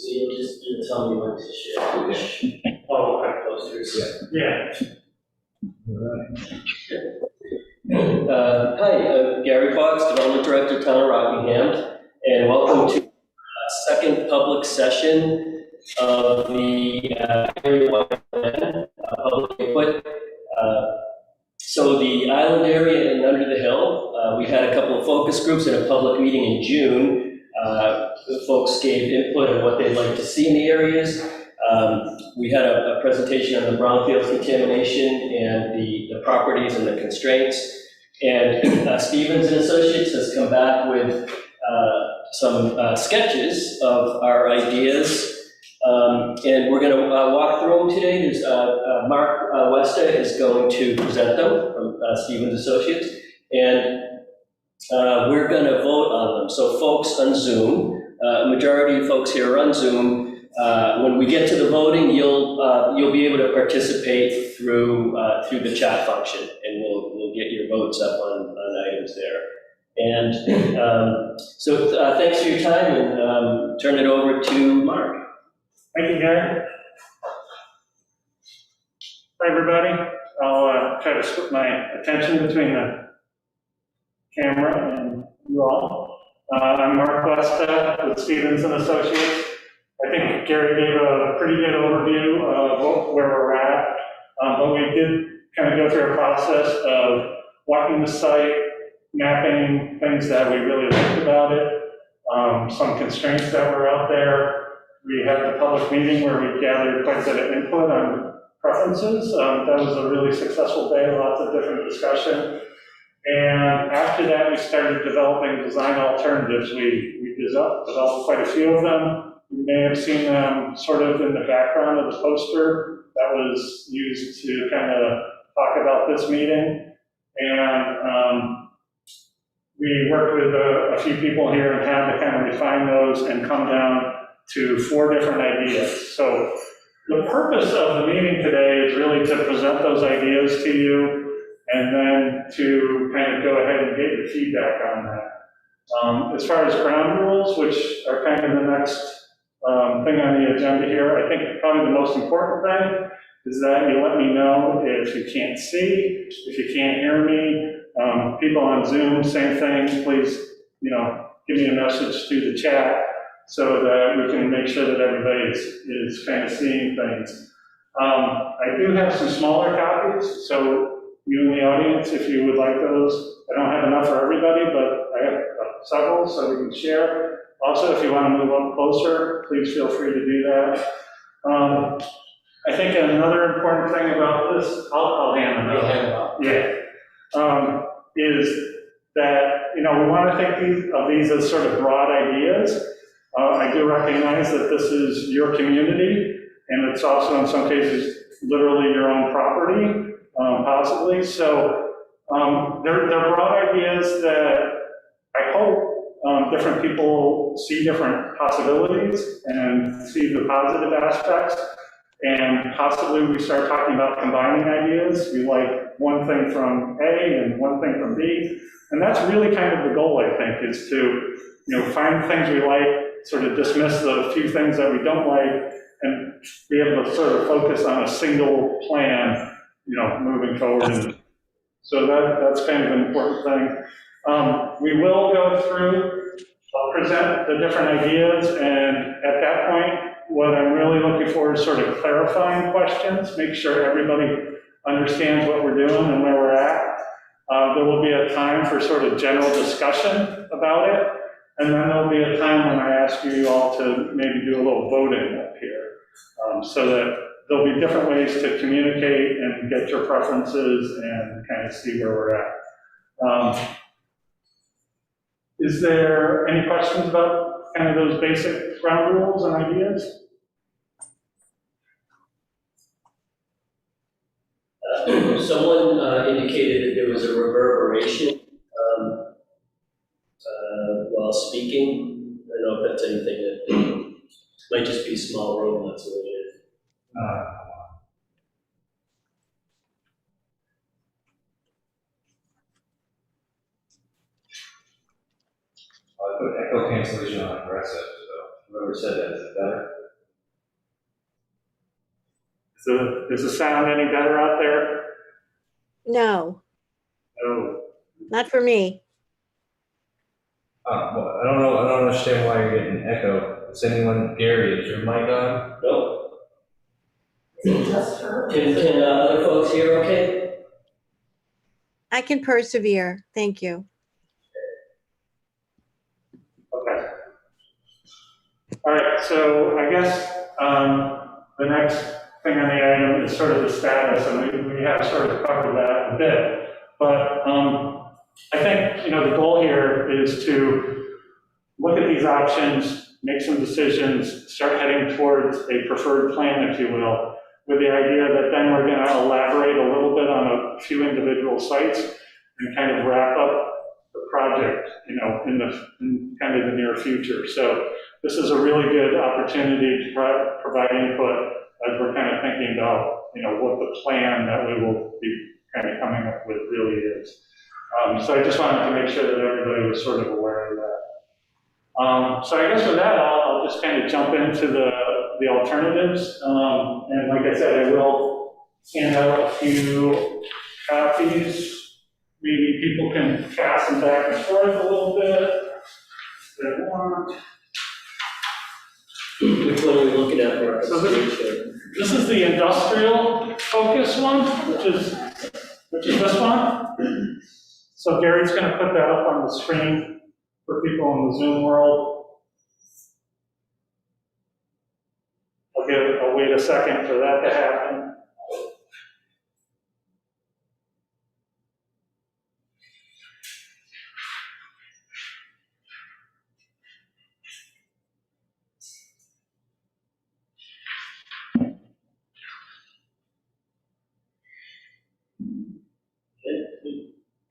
So you'll just tell me when to share which posters. Yeah. Hi, Gary Fox, Development Director, Town of Rockingham, and welcome to second public session of the area wide plan, public input. So the island area and under the hill, we had a couple of focus groups in a public meeting in June. The folks gave input on what they'd like to see in the areas. We had a presentation on the brownfield contamination and the properties and the constraints. And Stevens and Associates has come back with some sketches of our ideas. And we're going to walk through them today. There's Mark Westa is going to present them from Stevens Associates. And we're going to vote on them. So folks on Zoom, majority of folks here are on Zoom. When we get to the voting, you'll be able to participate through the chat function, and we'll get your votes up on items there. And so thanks for your time, and turn it over to Mark. Thank you, Gary. Hi, everybody. I'll try to split my attention between the camera and you all. I'm Mark Westa with Stevens and Associates. I think Gary gave a pretty good overview of where we're at, but we did kind of go through a process of walking the site, mapping things that we really liked about it, some constraints that were out there. We had the public meeting where we gathered quite a bit of input on preferences. That was a really successful day, lots of different discussion. And after that, we started developing design alternatives. We developed quite a few of them. You may have seen them sort of in the background of the poster that was used to kind of talk about this meeting. And we worked with a few people here and had to kind of refine those and come down to 4 different ideas. So the purpose of the meeting today is really to present those ideas to you and then to kind of go ahead and get your feedback on that. As far as ground rules, which are kind of the next thing on the agenda here, I think probably the most important thing is that you let me know if you can't see, if you can't hear me. People on Zoom, same thing, please, give me a message through the chat so that we can make sure that everybody is kind of seeing things. I do have some smaller copies, so you in the audience, if you would like those, I don't have enough for everybody, but I have several so we can share. Also, if you want to move up closer, please feel free to do that. I think another important thing about this, I'll hand them out. Yeah. Is that, we want to think of these as sort of broad ideas. I do recognize that this is your community, and it's also in some cases literally your own property, possibly. So they're broad ideas that I hope different people see different possibilities and see the positive aspects, and possibly we start talking about combining ideas. We like one thing from A and one thing from B, and that's really kind of the goal, I think, is to find things we like, sort of dismiss the few things that we don't like, and be able to sort of focus on a single plan, moving forward. So that's kind of an important thing. We will go through, I'll present the different ideas, and at that point, what I'm really looking for is sort of clarifying questions, make sure everybody understands what we're doing and where we're at. There will be a time for sort of general discussion about it, and then there'll be a time when I ask you all to maybe do a little voting up here, so that there'll be different ways to communicate and get your preferences and kind of see where we're at. Is there any questions about kind of those basic ground rules and ideas? Someone indicated that there was a reverberation while speaking. I don't know if that's anything that might just be a small room, that's what it is. I put echo cancellation on aggressive, so whoever said that better? Is the sound any better out there? No, Oh, not for me. Well, I don't know, I don't understand why you're getting echo. Is anyone, Gary, is your mic on? No? Can other folks hear okay? I can persevere. Thank you. okay. All right, so I guess the next thing on the item is sort of the status, and we have sort of covered that a bit. But I think, the goal here is to look at these options, make some decisions, start heading towards a preferred plan, if you will, with the idea that then we're going to elaborate a little bit on a few individual sites and kind of wrap up the project, in kind of the near future. So this is a really good opportunity to provide input as we're kind of thinking about, what the plan that we will be kind of coming up with really is. So I just wanted to make sure that everybody was sort of aware of that. So I guess with that, I'll just kind of jump into the alternatives. And like I said, I will hand out a few copies. Maybe people can pass them back and forth a little bit if they want. Which one are we looking at, Mark? So this is the industrial focus one, which is this one. So Gary's going to put that up on the screen for people in the Zoom world. I'll wait a second for that to happen.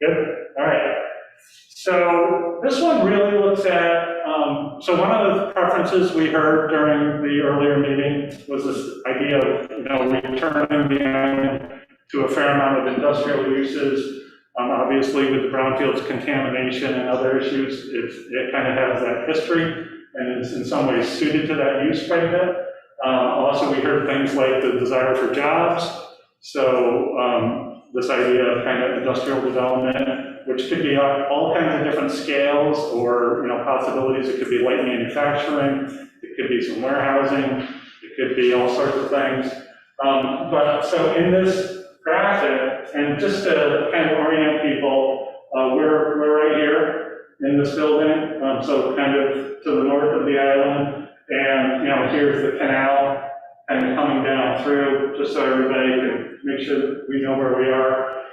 Good, all right. So this one really looks at, so one of the preferences we heard during the earlier meeting was this idea of, returning the island to a fair amount of industrial uses. Obviously with the brownfields contamination and other issues, it kind of has that history and is in some ways suited to that use quite a bit. Also, we heard things like the desire for jobs. So this idea of kind of industrial development, which could be all kinds of different scales or possibilities. It could be light manufacturing, it could be some warehousing, it could be all sorts of things. But so in this graphic, and just to kind of orient people, we're right here in this building, so kind of to the north of the island, and here's the canal kind of coming down through, just so everybody can make sure that we know where we are.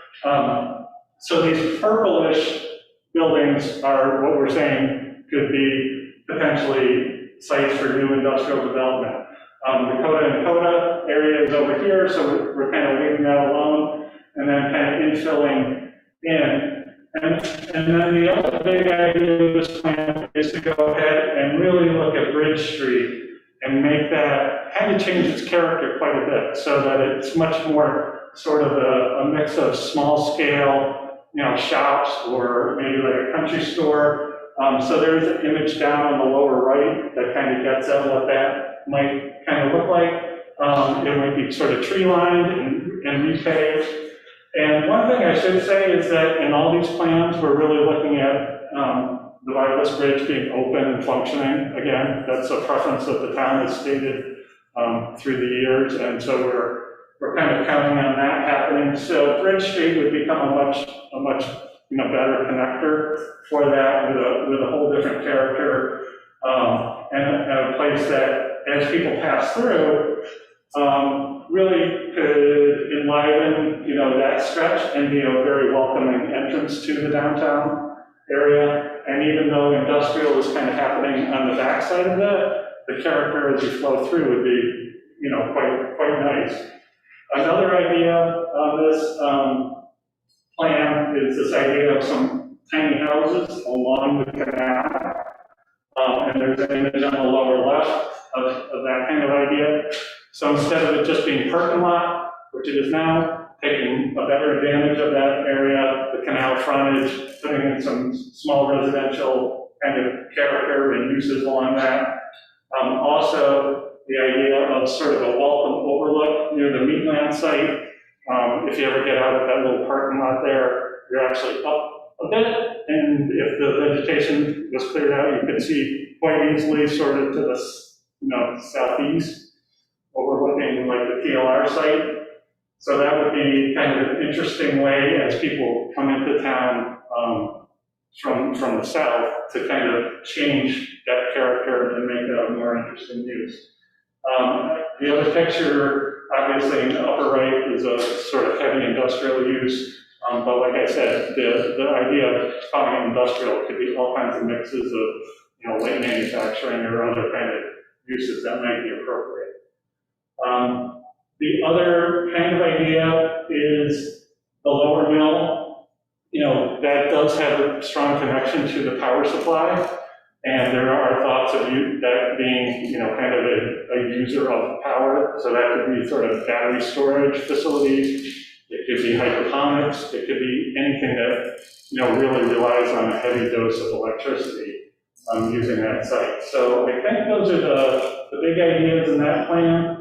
So these purplish buildings are what we're saying could be potentially sites for new industrial development. The Coda and Coda area is over here, so we're kind of leaving that alone, and then kind of infilling in. And then the other big idea of this plan is to go ahead and really look at Bridge Street and make that, kind of change its character quite a bit, so that it's much more sort of a mix of small scale, shops, or maybe like a country store. So there's an image down on the lower right that kind of gets at what that might kind of look like. It might be sort of tree lined and repaved. And one thing I should say is that in all these plans, we're really looking at the Wireless Bridge being open and functioning. Again, that's a preference that the town has stated through the years, and so we're kind of counting on that happening. So Bridge Street would become a much better connector for that, with a whole different character, and a place that, as people pass through, really could enliven that stretch and be a very welcoming entrance to the downtown area. And even though industrial is kind of happening on the backside of that, the character as you flow through would be quite nice. Another idea on this plan is this idea of some tiny houses along the canal. And there's an image on the lower left of that kind of idea. So instead of it just being parking lot, which it is now, taking a better advantage of that area, the canal frontage, putting in some small residential kind of character and uses along that. Also, the idea of sort of a welcome overlook near the Meatland site. If you ever get out of that little parking lot there, you're actually up a bit, and if the vegetation was cleared out, you could see quite easily sort of to the southeast, overlooking like the PLR site. So that would be kind of an interesting way as people come into town from the south to kind of change that character and make it a more interesting use. The other picture, obviously in the upper right, is a sort of heavy industrial use. But like I said, the idea of calling it industrial could be all kinds of mixes of light manufacturing or other kind of uses that might be appropriate. The other kind of idea is the lower mill. That does have a strong connection to the power supply, and there are thoughts of that being, kind of a user of power. So that could be sort of battery storage facilities. It could be hydroponics. It could be anything that, really relies on a heavy dose of electricity using that site. So I think those are the big ideas in that plan.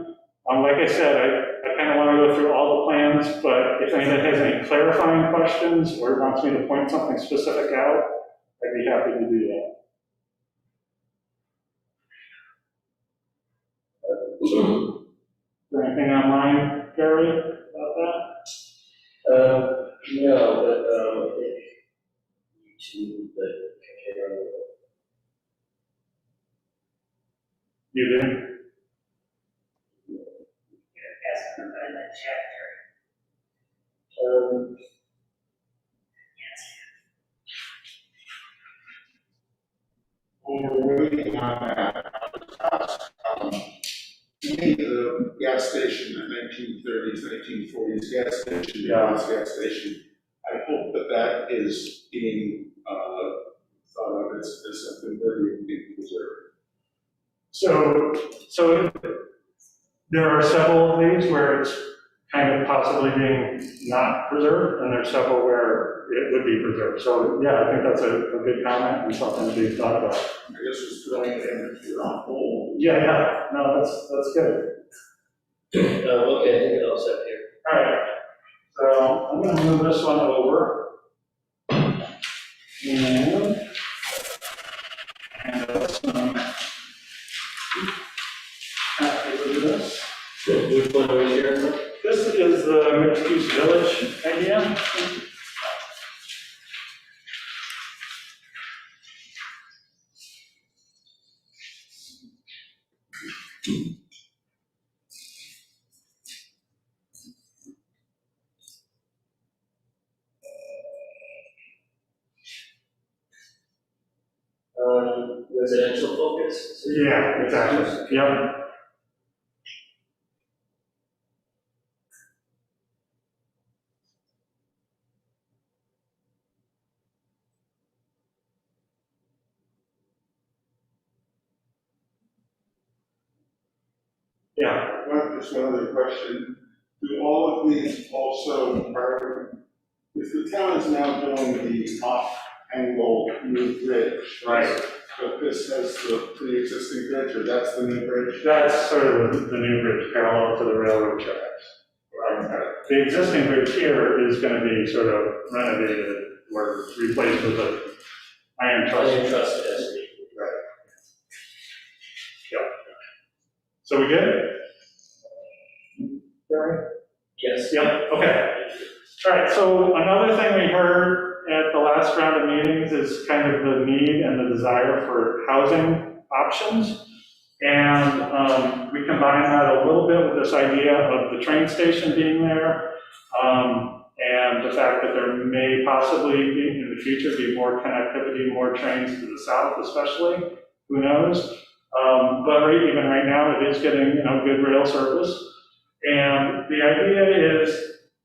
Like I said, I kind of want to go through all the plans, but if anyone has any clarifying questions or wants me to point something specific out, I'd be happy to do that. Is there anything online, Gary, about that? No, but I think YouTube, but camera. You do? Ask them in the chat Already on that, to me, the gas station, the 1930s, 1940s gas station, the Bronx gas station, I hope that is being thought of as something worthy of being preserved. So there are several of these where it's kind of possibly being not preserved, and there's several where it would be preserved. So yeah, I think that's a good comment and something to be thought about. I guess it's throwing it in if you're on hold. Yeah, no, that's good. Okay, I think it all set here. All right, so I'm gonna move this one over. And this one. Get rid of this. Which one are we here? This is the mixed-use village idea. Residential focus? Yeah, exactly. Yep. Yeah. Just one other question. Do all of these also, if the town is now doing the off-angle new bridge, Right. but this has the pre-existing bridge, or that's the new bridge? That's sort of the new bridge parallel to the railroad tracks. The existing bridge here is going to be sort of renovated or replaced with a iron truss. Iron truss as Right. Yep. So we good? Gary? yes. Yep, okay. All right, so another thing we heard at the last round of meetings is kind of the need and the desire for housing options. And we combine that a little bit with this idea of the train station being there, and the fact that there may possibly be, in the future, be more connectivity, more trains to the south especially, who knows? But even right now, it is getting good rail service. And the idea is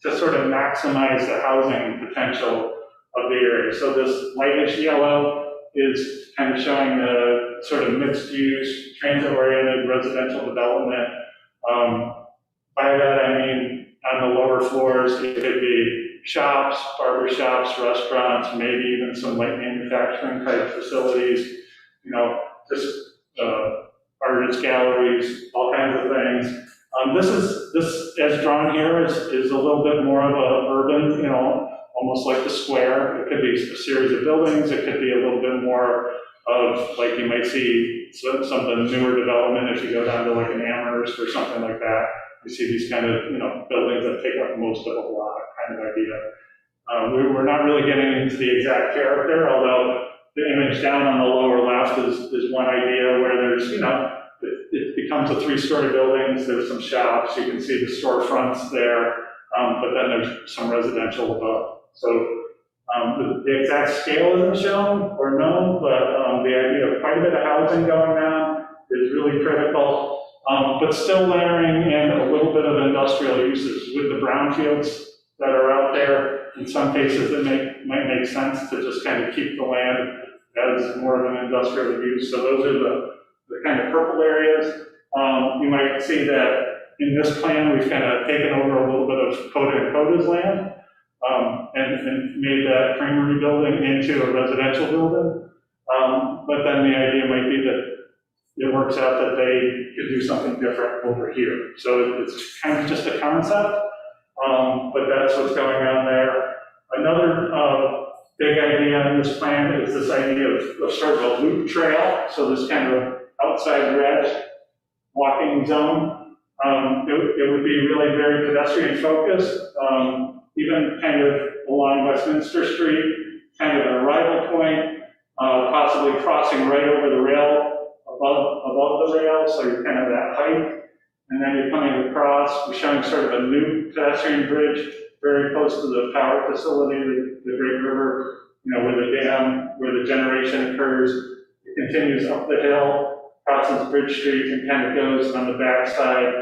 to sort of maximize the housing potential of the area. So this lightish yellow is kind of showing the sort of mixed-use, transit-oriented residential development. By that I mean on the lower floors, it could be shops, barber shops, restaurants, maybe even some light manufacturing type facilities, just artists, galleries, all kinds of things. This as drawn here is a little bit more of a urban, you know, almost like the square. It could be a series of buildings. It could be a little bit more of, like you might see some of the newer development if you go down to like an Amherst or something like that. You see these kind of, you know, buildings that take up most of a block kind of idea. We're not really getting into the exact character, although the image down on the lower left is one idea where there's, you know, it becomes a three-story building. There's some shops. You can see the storefronts there, but then there's some residential above. So the exact scale isn't shown or known, but the idea of quite a bit of housing going on is really critical. But still layering in a little bit of industrial uses with the brownfields that are out there. In some cases, it might make sense to just kind of keep the land as more of an industrial use. So those are the kind of purple areas. You might see that in this plan, we've kind of taken over a little bit of Coda and Coda's land and made that creamery building into a residential building. But then the idea might be that it works out that they could do something different over here. So it's kind of just a concept, but that's what's going on there. Another big idea in this plan is this idea of sort of a loop trail. So this kind of outside red walking zone. It would be really very pedestrian focused, even kind of along Westminster Street, kind of an arrival point, possibly crossing right over the rail, above the rail, so you're kind of that height, and then you're coming across. We're showing sort of a new pedestrian bridge very close to the power facility, the Great River, you know, where the dam, where the generation occurs. It continues up the hill, crosses Bridge Street, and kind of goes on the backside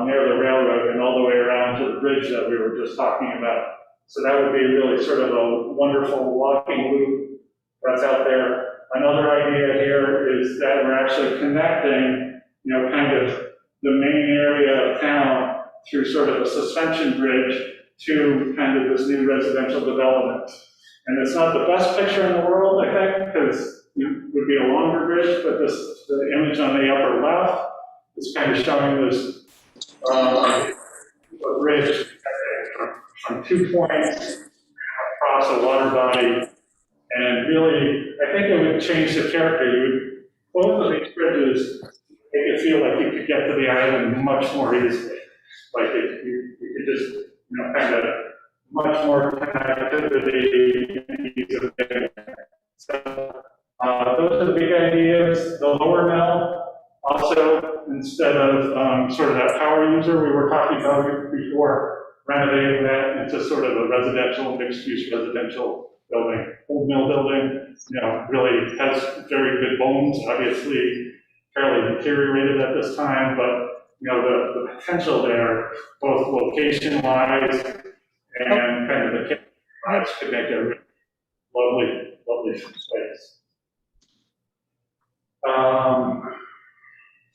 near the railroad and all the way around to the bridge that we were just talking about. So that would be really sort of a wonderful walking loop that's out there. Another idea here is that we're actually connecting, you know, kind of the main area of town through sort of a suspension bridge to kind of this new residential development. And it's not the best picture in the world, I think, because it would be a longer bridge, but the image on the upper left is kind of showing this a bridge from 2 points across a water body. And really, I think it would change the character. You would, both of these bridges, make it feel like you could get to the island much more easily. Like you could just, you know, kind of much more connectivity and ease of getting there. So those are the big ideas. The lower mill, also, instead of sort of that power user we were talking about before, renovating that into sort of a residential, mixed-use residential building. Old mill building, you know, really has very good bones, obviously fairly deteriorated at this time, but, you know, the potential there, both location-wise and kind of the wise, could make a really lovely, lovely space.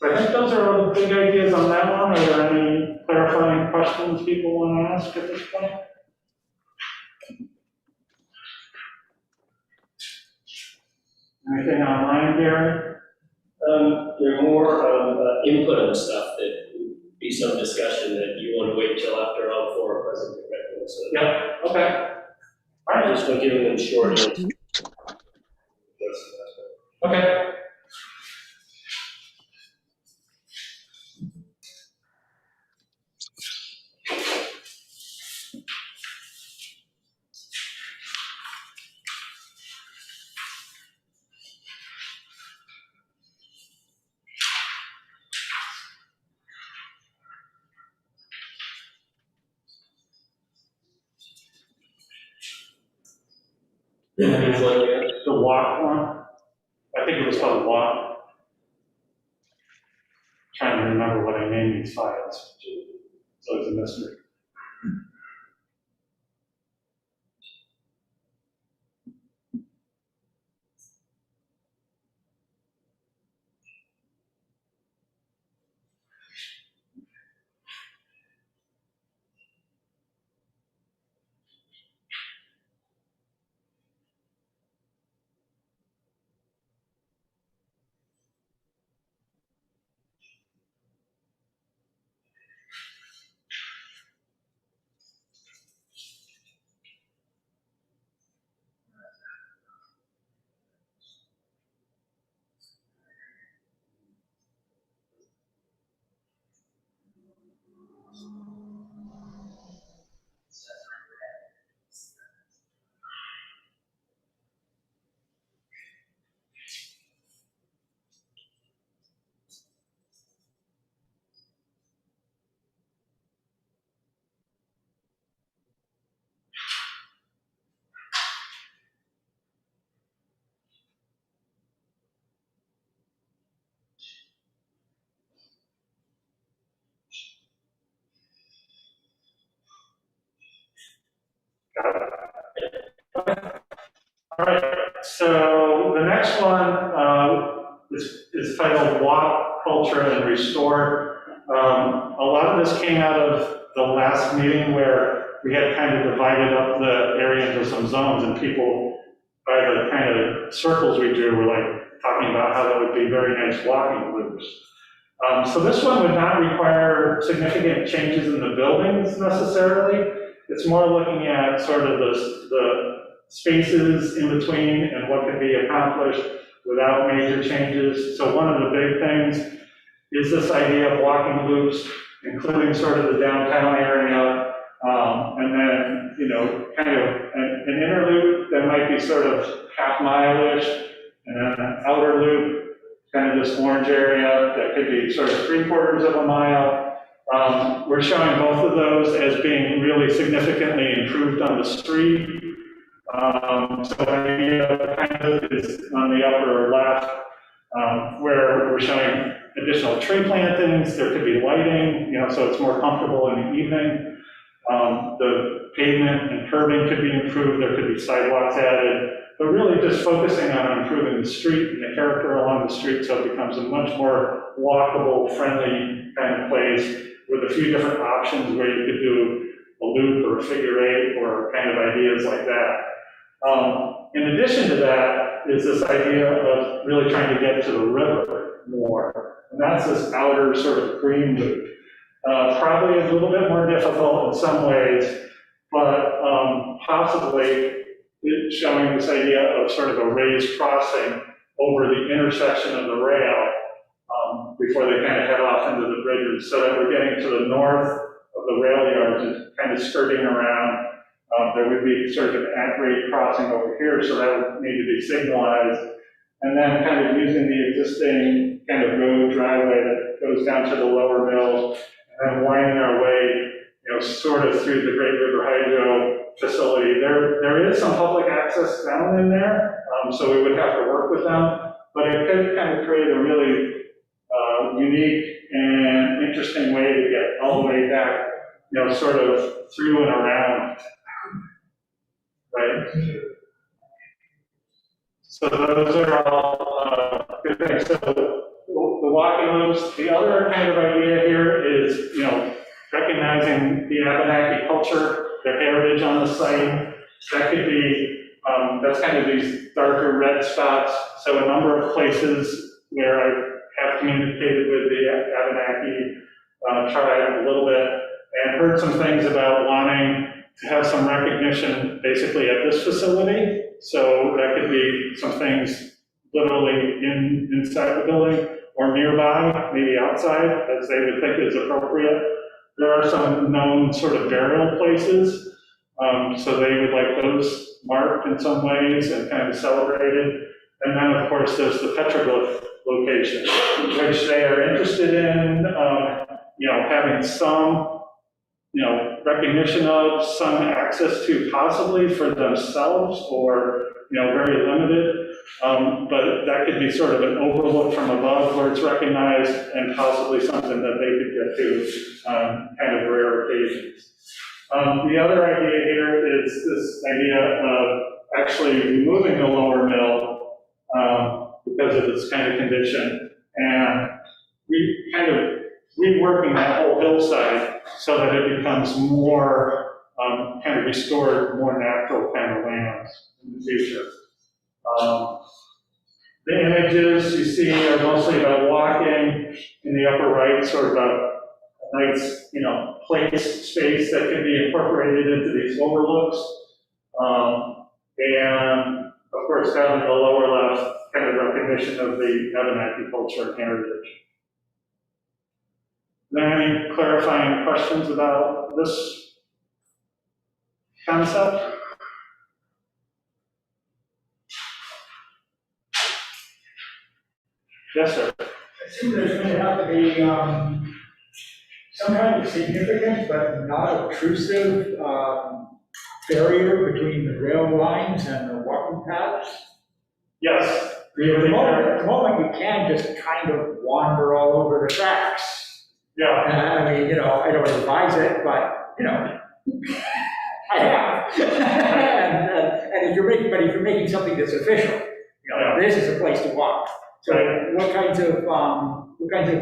So I think those are all the big ideas on that one. Are there any clarifying questions people want to ask at this point? Anything online, Gary? There are more input and stuff that would be some discussion that you want to wait till after all four are present. So Yeah, okay. All right. just want to give them short answers. Okay. The walk one. I think it was called walk. Trying to remember what I named these files. So it's a mystery. All right, so the next one is titled Walk, Culture, and Restore. A lot of this came out of the last meeting where we had kind of divided up the area into some zones, and people, by the kind of circles we drew, were like talking about how that would be very nice walking loops. So this one would not require significant changes in the buildings necessarily. It's more looking at sort of the spaces in between and what could be accomplished without major changes. So one of the big things is this idea of walking loops, including sort of the downtown area, and then, you know, kind of an inner loop that might be sort of half-mile-ish, and then an outer loop, kind of this orange area that could be sort of 3/4 of a mile. We're showing both of those as being really significantly improved on the street. So the idea kind of is on the upper left, where we're showing additional tree plantings. There could be lighting, you know, so it's more comfortable in the evening. The pavement and curbing could be improved. There could be sidewalks added, but really just focusing on improving the street and the character along the street so it becomes a much more walkable, friendly kind of place with a few different options where you could do a loop or a figure eight or kind of ideas like that. In addition to that is this idea of really trying to get to the river more. And that's this outer sort of green loop. Probably a little bit more difficult in some ways, but possibly it's showing this idea of sort of a raised crossing over the intersection of the rail before they kind of head off into the bridges, so that we're getting to the north of the rail yards and kind of skirting around. There would be sort of an at-grade crossing over here, so that would need to be signalized. And then kind of using the existing kind of road driveway that goes down to the lower mill, and then winding our way, you know, sort of through the Great River Hydro facility. There is some public access down in there, so we would have to work with them, but it could kind of create a really unique and interesting way to get all the way back, you know, sort of through and around, right? So those are all good things. So the walking loops, the other kind of idea here is, you know, recognizing the Abenaki culture, their heritage on the site. That could be, that's kind of these darker red spots. So a number of places where I have communicated with the Abenaki tribe a little bit and heard some things about wanting to have some recognition basically at this facility. So that could be some things literally inside the building or nearby, maybe outside, as they would think is appropriate. There are some known sort of burial places, so they would like those marked in some ways and kind of celebrated. And then, of course, there's the petroglyph location, which they are interested in, you know, having some, you know, recognition of, some access to possibly for themselves or, you know, very limited. But that could be sort of an overlook from above where it's recognized and possibly something that they could get to on kind of rare occasions. The other idea here is this idea of actually removing the lower mill because of its kind of condition, and reworking that whole hillside so that it becomes more kind of restored, more natural kind of lands in the future. The images you see are mostly about walking. In the upper right, sort of a nice, you know, place space that can be incorporated into these overlooks. And of course, down in the lower left, kind of recognition of the Abenaki culture and heritage. Then any clarifying questions about this concept? Yes, sir. I assume there's going to have to be some kind of significant but not obtrusive barrier between the rail lines and the walking paths. Yes. At the moment, you can just kind of wander all over the tracks. Yeah. I mean, you know, I don't advise it, but, you know, I have. and if you're making something that's official, this is a place to walk. So what kinds of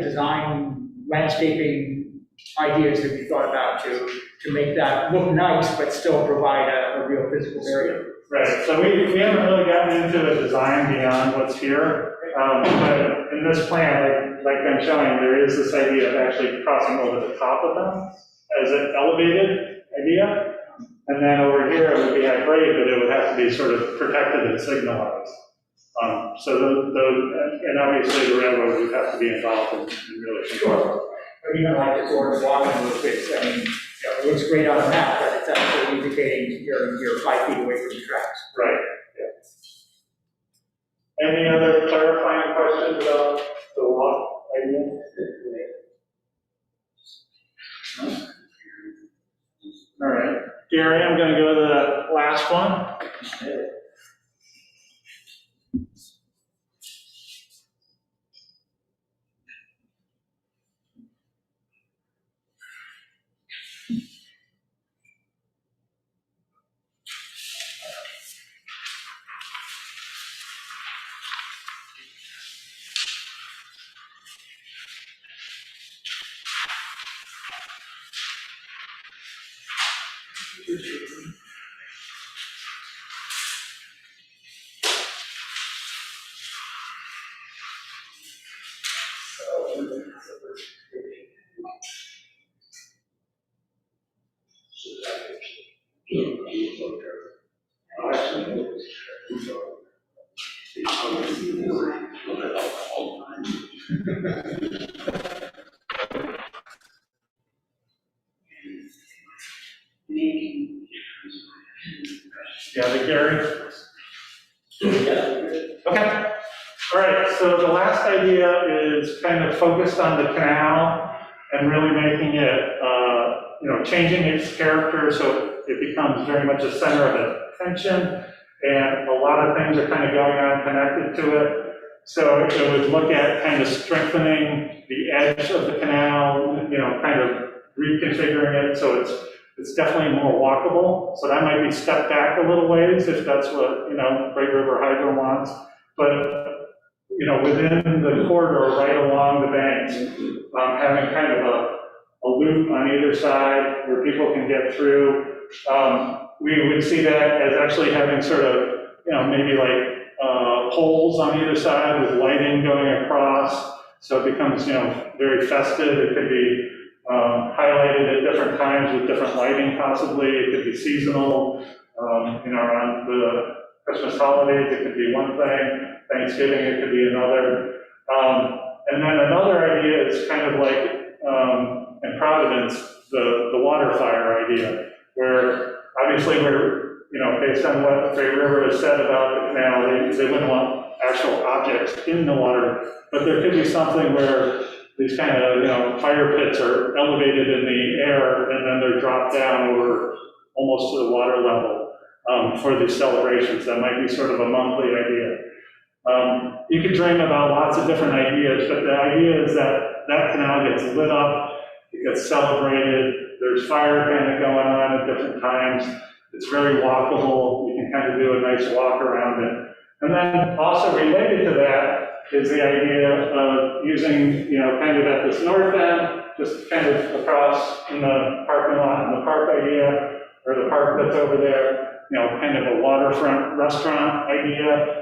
design, landscaping ideas have you thought about to make that look nice, but still provide a real physical area? Right, so we haven't really gotten into a design beyond what's here, but in this plan, like I'm showing, there is this idea of actually crossing over the top of them as an elevated idea. And then over here, it would be at grade, but it would have to be sort of protected and signalized. And obviously the railroad would have to be involved in really control. But even like the sort of walking look, it looks great on a map, but it's actually indicating you're 5 feet away from the tracks. Right, yeah. Any other clarifying questions about the walk idea? All right, Gary, I'm going to go to the last one. Yeah, the Gary? Okay. All right, so the last idea is kind of focused on the canal and really making it, changing its character so it becomes very much a center of attention, and a lot of things are kind of going on connected to it. So it would look at kind of strengthening the edge of the canal, kind of reconfiguring it so it's definitely more walkable. So that might be stepped back a little ways if that's what, Great River Hydro wants. But, within the corridor right along the banks, having kind of a loop on either side where people can get through, we would see that as actually having sort of, maybe like poles on either side with lighting going across. So it becomes, very festive. It could be highlighted at different times with different lighting possibly. It could be seasonal, around the Christmas holidays, it could be one thing, Thanksgiving, it could be another. And then another idea is kind of like, in Providence, the water fire idea, where obviously we're, based on what the Great River has said about the canal, they wouldn't want actual objects in the water, but there could be something where these kind of, fire pits are elevated in the air and then they're dropped down over almost to the water level for these celebrations. That might be sort of a monthly idea. You could dream about lots of different ideas, but the idea is that that canal gets lit up, it gets celebrated, there's fire kind of going on at different times, it's very walkable, you can kind of do a nice walk around it. And then also related to that is the idea of using, kind of at this north end, just kind of across in the parking lot and the park idea, or the park that's over there, kind of a waterfront restaurant idea,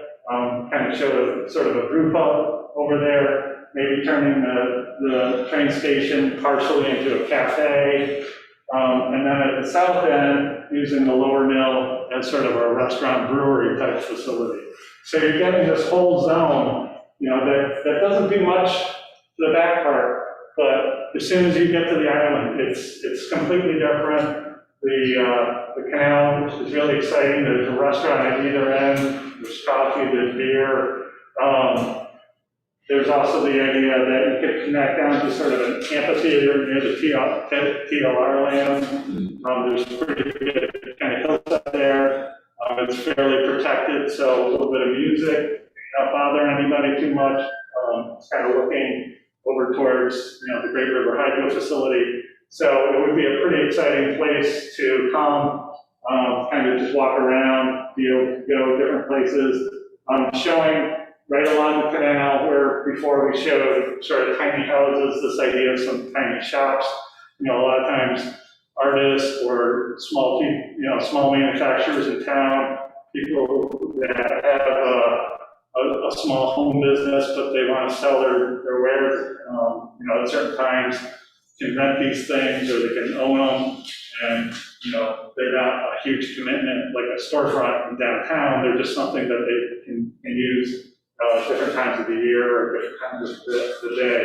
kind of show sort of a brew pub over there, maybe turning the train station partially into a cafe, and then at the south end, using the lower mill as sort of a restaurant brewery type facility. So you're getting this whole zone, that doesn't do much to the back part, but as soon as you get to the island, it's completely different. The canal is really exciting. There's a restaurant at either end. There's coffee, there's beer. There's also the idea that you could connect down to sort of an amphitheater near the TLR land. There's pretty good kind of hills up there. It's fairly protected, so a little bit of music, not bother anybody too much. It's kind of looking over towards, the Great River Hydro facility. So it would be a pretty exciting place to come, kind of just walk around, be able to go different places. Showing right along the canal where before we showed sort of tiny houses, this idea of some tiny shops. A lot of times artists or small people, small manufacturers in town, people that have a small home business, but they want to sell their wares, at certain times, can rent these things or they can own them, and, they're not a huge commitment like a storefront in downtown. They're just something that they can use different times of the year or different times of the day.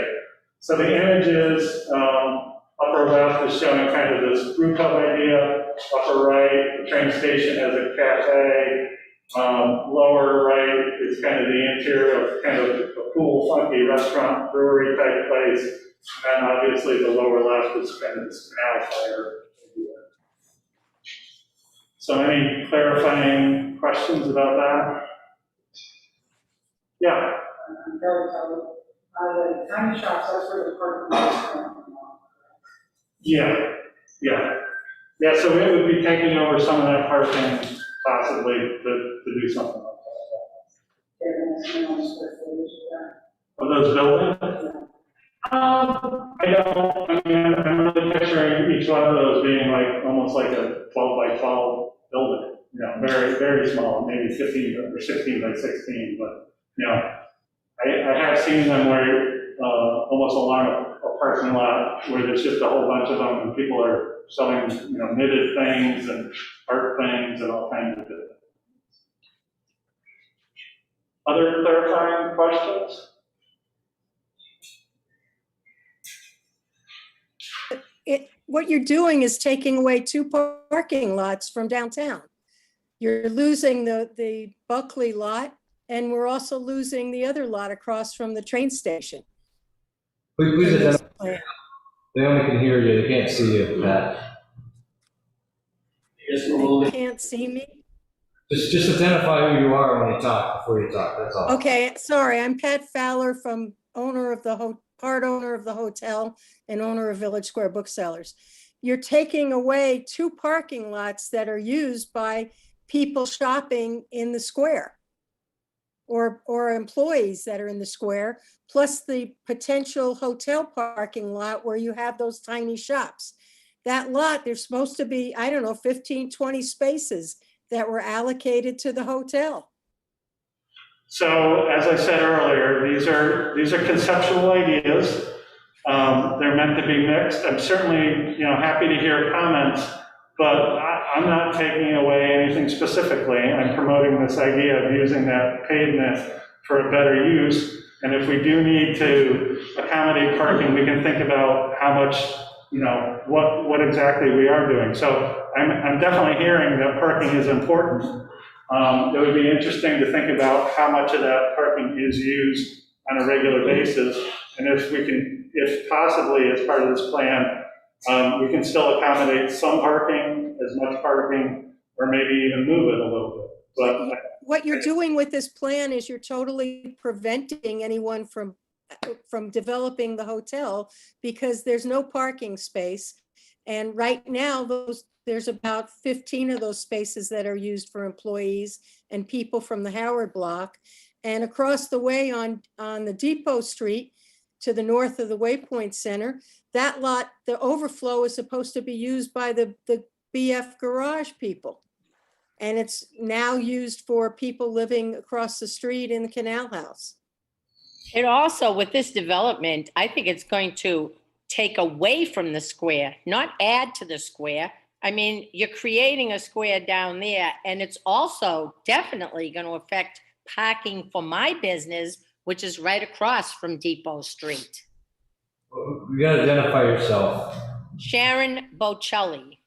So the images, upper left is showing kind of this brew pub idea. Upper right, the train station has a cafe. Lower right is kind of the interior of kind of a cool, funky restaurant, brewery type place. And then obviously the lower left is kind of this canal fire idea. So any clarifying questions about that? Yeah. I'm very covered. The tiny shops, that's where the parking lot. Yeah, so it would be taking over some of that parking possibly to do something like that. Of those buildings? I'm really picturing each one of those being like, almost like a 12 by 12 building, very, very small, maybe 15 or 16 by 16, but, I have seen them where, almost along a parking lot where there's just a whole bunch of them and people are selling, knitted things and art things and all kinds of different things. Other clarifying questions? What you're doing is taking away 2 parking lots from downtown. You're losing the Buckley lot, and we're also losing the other lot across from the train station. Please identify. They only can hear you, they can't see you, Pat. They can't see me? Just identify who you are when you talk, before you talk, that's all. Okay, sorry, I'm Pat Fowler, from part owner of the hotel and owner of Village Square Booksellers. You're taking away 2 parking lots that are used by people shopping in the square or employees that are in the square, plus the potential hotel parking lot where you have those tiny shops. That lot, there's supposed to be, 15, 20 spaces that were allocated to the hotel. So, as I said earlier, these are conceptual ideas. They're meant to be mixed. I'm certainly, happy to hear comments, but I'm not taking away anything specifically. I'm promoting this idea of using that pavement for a better use. And if we do need to accommodate parking, we can think about how much, what exactly we are doing. So I'm definitely hearing that parking is important. It would be interesting to think about how much of that parking is used on a regular basis, and if possibly as part of this plan, we can still accommodate some parking, as much parking, or maybe even move it a little bit. But what you're doing with this plan is you're totally preventing anyone from developing the hotel, because there's no parking space. And right now, there's about 15 of those spaces that are used for employees and people from the Howard Block. And across the way on the Depot Street, to the north of the Waypoint Center, that lot, the overflow is supposed to be used by the BF Garage people. And it's now used for people living across the street in the Canal House. It also, with this development, I think it's going to take away from the square, not add to the square. I mean, you're creating a square down there, and it's also definitely going to affect parking for my business, which is right across from Depot Street. You gotta identify yourself. Sharon Bocelli.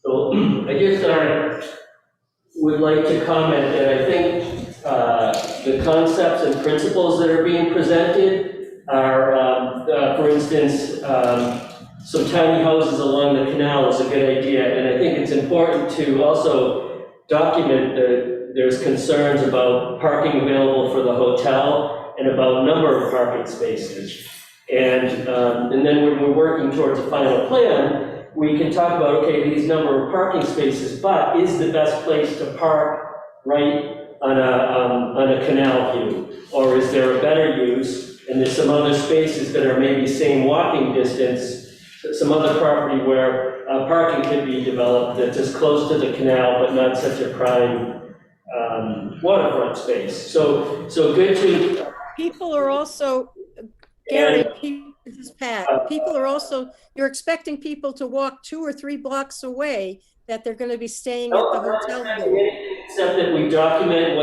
So I just would like to comment that I think the concepts and principles that are being presented are, for instance, some tiny houses along the canal is a good idea, and I think it's important to also document that there's concerns about parking available for the hotel and about number of parking spaces. And then when we're working towards a final plan, we can talk about, okay, these number of parking spaces, but is the best place to park right on a canal view? Or is there a better use, and there's some other spaces that are maybe same walking distance, some other property where parking could be developed that's as close to the canal, but not such a prime waterfront space. So good to. People are also, Gary, this is Pat. People are also, you're expecting people to walk 2 or 3 blocks away that they're going to be staying at the hotel building. Except that we document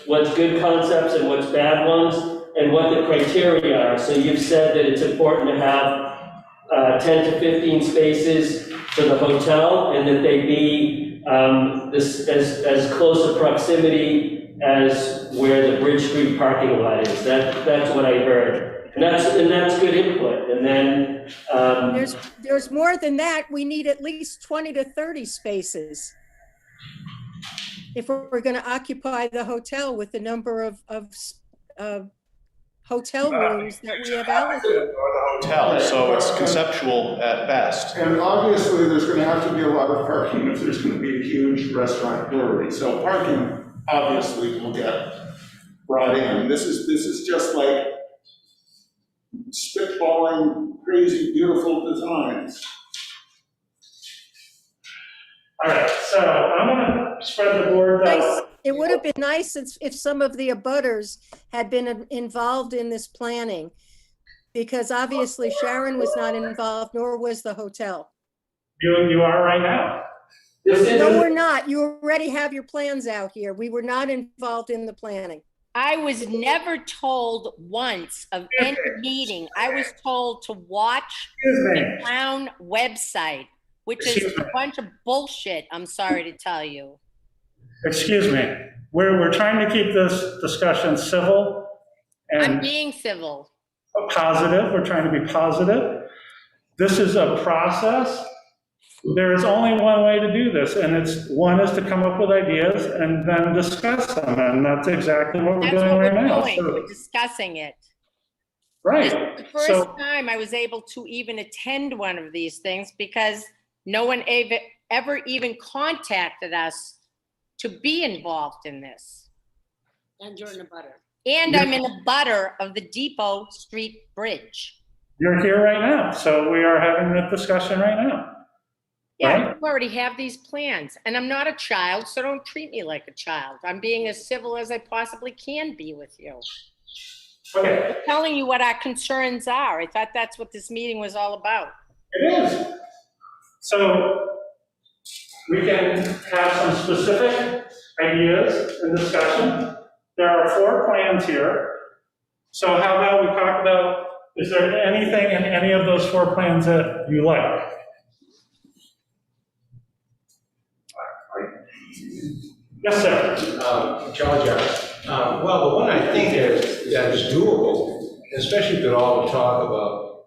what's good concepts and what's bad ones, and what the criteria are. So you've said that it's important to have 10 to 15 spaces for the hotel, and that they be as close a proximity as where the Bridge Street parking lot is. That's what I heard. And that's good input. And then there's more than that. We need at least 20 to 30 spaces if we're going to occupy the hotel with the number of hotel rooms that we have allocated. Or the hotel, so it's conceptual at best. And obviously, there's gonna have to be a lot of parking if there's gonna be a huge restaurant brewery. So parking, obviously, will get brought in. This is just like spitballing crazy, beautiful designs. All right, so I'm gonna spread the board out. It would have been nice if some of the abutters had been involved in this planning, because obviously Sharon was not involved, nor was the hotel. You are right now. No, we're not. You already have your plans out here. We were not involved in the planning. I was never told once of any meeting. I was told to watch the town website, which is a bunch of bullshit, I'm sorry to tell you. Excuse me. We're trying to keep this discussion civil I'm and being civil. positive. We're trying to be positive. This is a process. There is only one way to do this, and one is to come up with ideas and then discuss them, and that's exactly what we're doing right now. We're discussing it. Right. This is the first time I was able to even attend one of these things because no one ever even contacted us to be involved in this. And you're in a butter. And I'm in a butter of the Depot Street Bridge. You're here right now, so we are having that discussion right now. Yeah, Right. you already have these plans, and I'm not a child, so don't treat me like a child. I'm being as civil as I possibly can be with you. Okay, I'm telling you what our concerns are. I thought that's what this meeting was all about. it is. So we can have some specific ideas and discussion. There are 4 plans here. So how about we talk about, is there anything in any of those 4 plans that you like? Yes, sir. Charlie Jarvis. Well, the one I think that is doable, especially with all the talk about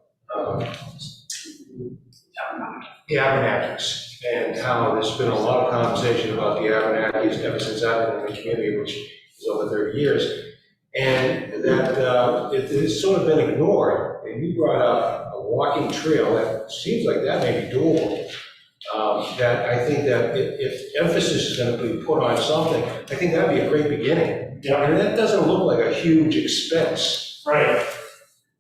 the Abenakis and how there's been a lot of conversation about the Abenakis ever since I've been in the community, which is over 30 years, and that it's sort of been ignored. And you brought up a walking trail that seems like that may be doable. That I think that if emphasis is going to be put on something, I think that'd be a great beginning. Yeah. And that doesn't look like a huge expense. Right.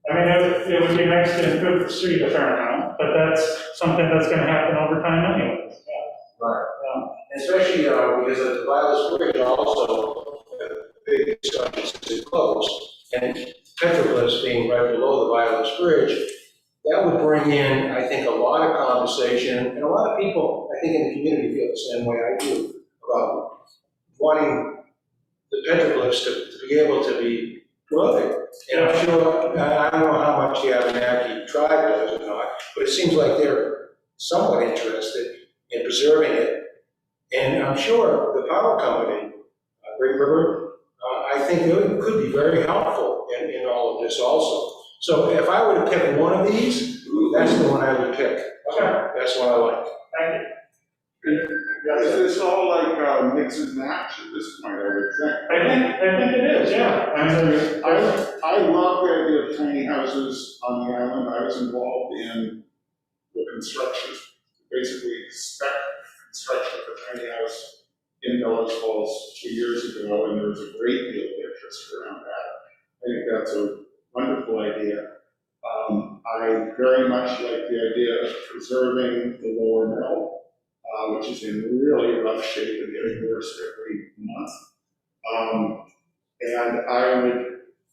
I mean, it would be nice to improve the street a fair amount, but that's something that's going to happen over time anyways. Right. Especially because of the Violet's Bridge also, big discussion since it closed, and petroglyphs being right below the Violet's Bridge, that would bring in, I think, a lot of conversation, and a lot of people, I think, in the community feel the same way I do, about wanting the petroglyphs to be able to be growing. And I'm sure, I don't know how much the Abenaki tribe does or not, but it seems like they're somewhat interested in preserving it. And I'm sure the power company, Great River, I think it could be very helpful in all of this also. So if I were to pick one of these, that's the one I would pick. Okay. That's what I like. Thank you. Is this all like mix and match at this point, I would think? I think it is, yeah. I mean, I love the idea of tiny houses on the island. I was involved in the construction basically spec construction of a tiny house in Miller's Falls 2 years ago, and there was a great deal of interest around that. I think that's a wonderful idea. I very much like the idea of preserving the lower mill, which is in really rough shape and getting worse every month.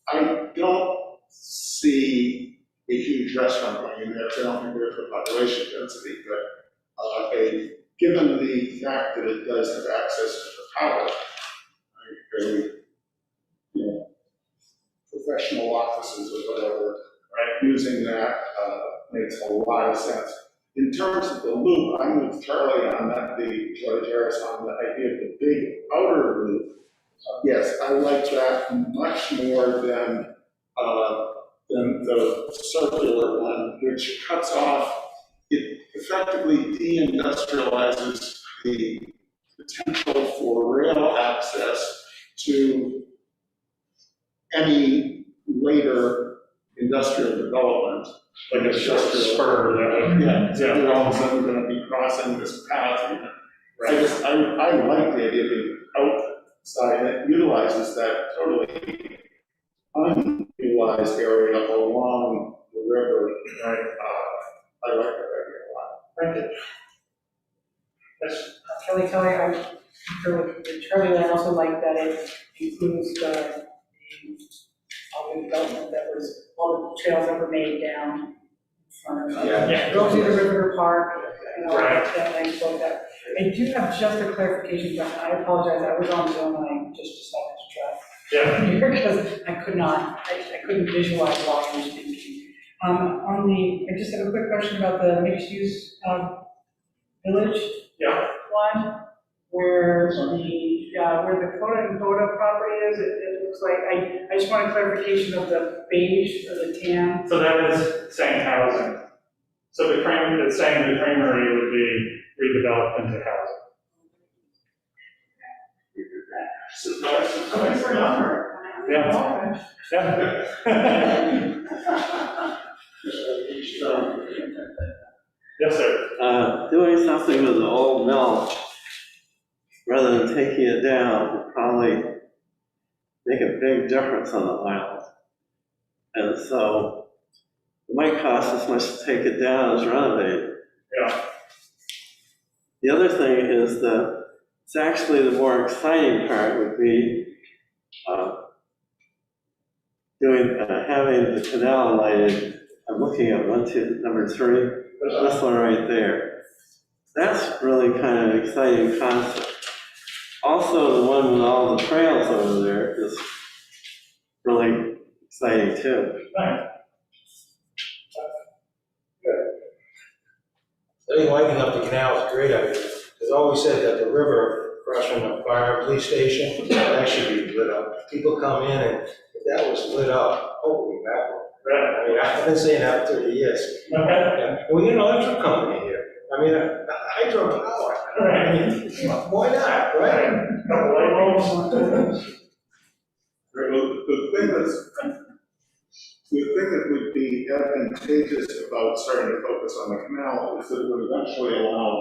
I don't see a huge restaurant going in there, because I don't think there's a population density, but given the fact that it does have access to the power, professional offices or whatever, right, using that makes a lot of sense. In terms of the loop, I'm with Charlie on that, George Harris, on the idea of the big outer loop. Yes, I like that much more than the circular one, which cuts off, it effectively deindustrializes the potential for rail access to any later industrial development. Like a short spur that would. You're all of a sudden going to be crossing this path. Right. I like the idea of being outside that utilizes that totally unutilized area along the river. Right. I like that idea a lot. Thank you. Yes. Kelly, Charlie, I also like that it includes all the development that was, all the trails that were made down in front of, go to the River Park, Right. that nice book that. I do have just a clarification question. I apologize, I was on Zoom and I just decided to try. Yeah. Because I couldn't visualize while I was speaking. I just have a quick question about the mixed-use village one, where the Coda property is. It looks like, I just want a clarification of the beige or the tan. So that is saying housing. So it's saying the creamery would be redeveloped into housing. Thanks for a number. Yeah. Yes, sir. Doing something with the old mill rather than taking it down would probably make a big difference on the island. And so it might cost as much to take it down as renovate it. Yeah. The other thing is that it's actually the more exciting part would be having the canal lighted. I'm looking at number 3, this one right there. That's really kind of an exciting concept. Also, the one with all the trails over there is really exciting too. Right. I think lighting up the canal is a great idea. There's always said that the river across from the fire and police station, that should be lit up. People come in and if that was lit up, holy mackerel. Right. I mean, I've been saying that for 30 years. Okay. We need an electric company here. I mean, hydropower. Right. I mean, why not, right? Couple light bulbs. The thing that would be advantageous about starting to focus on the canal is that it would eventually allow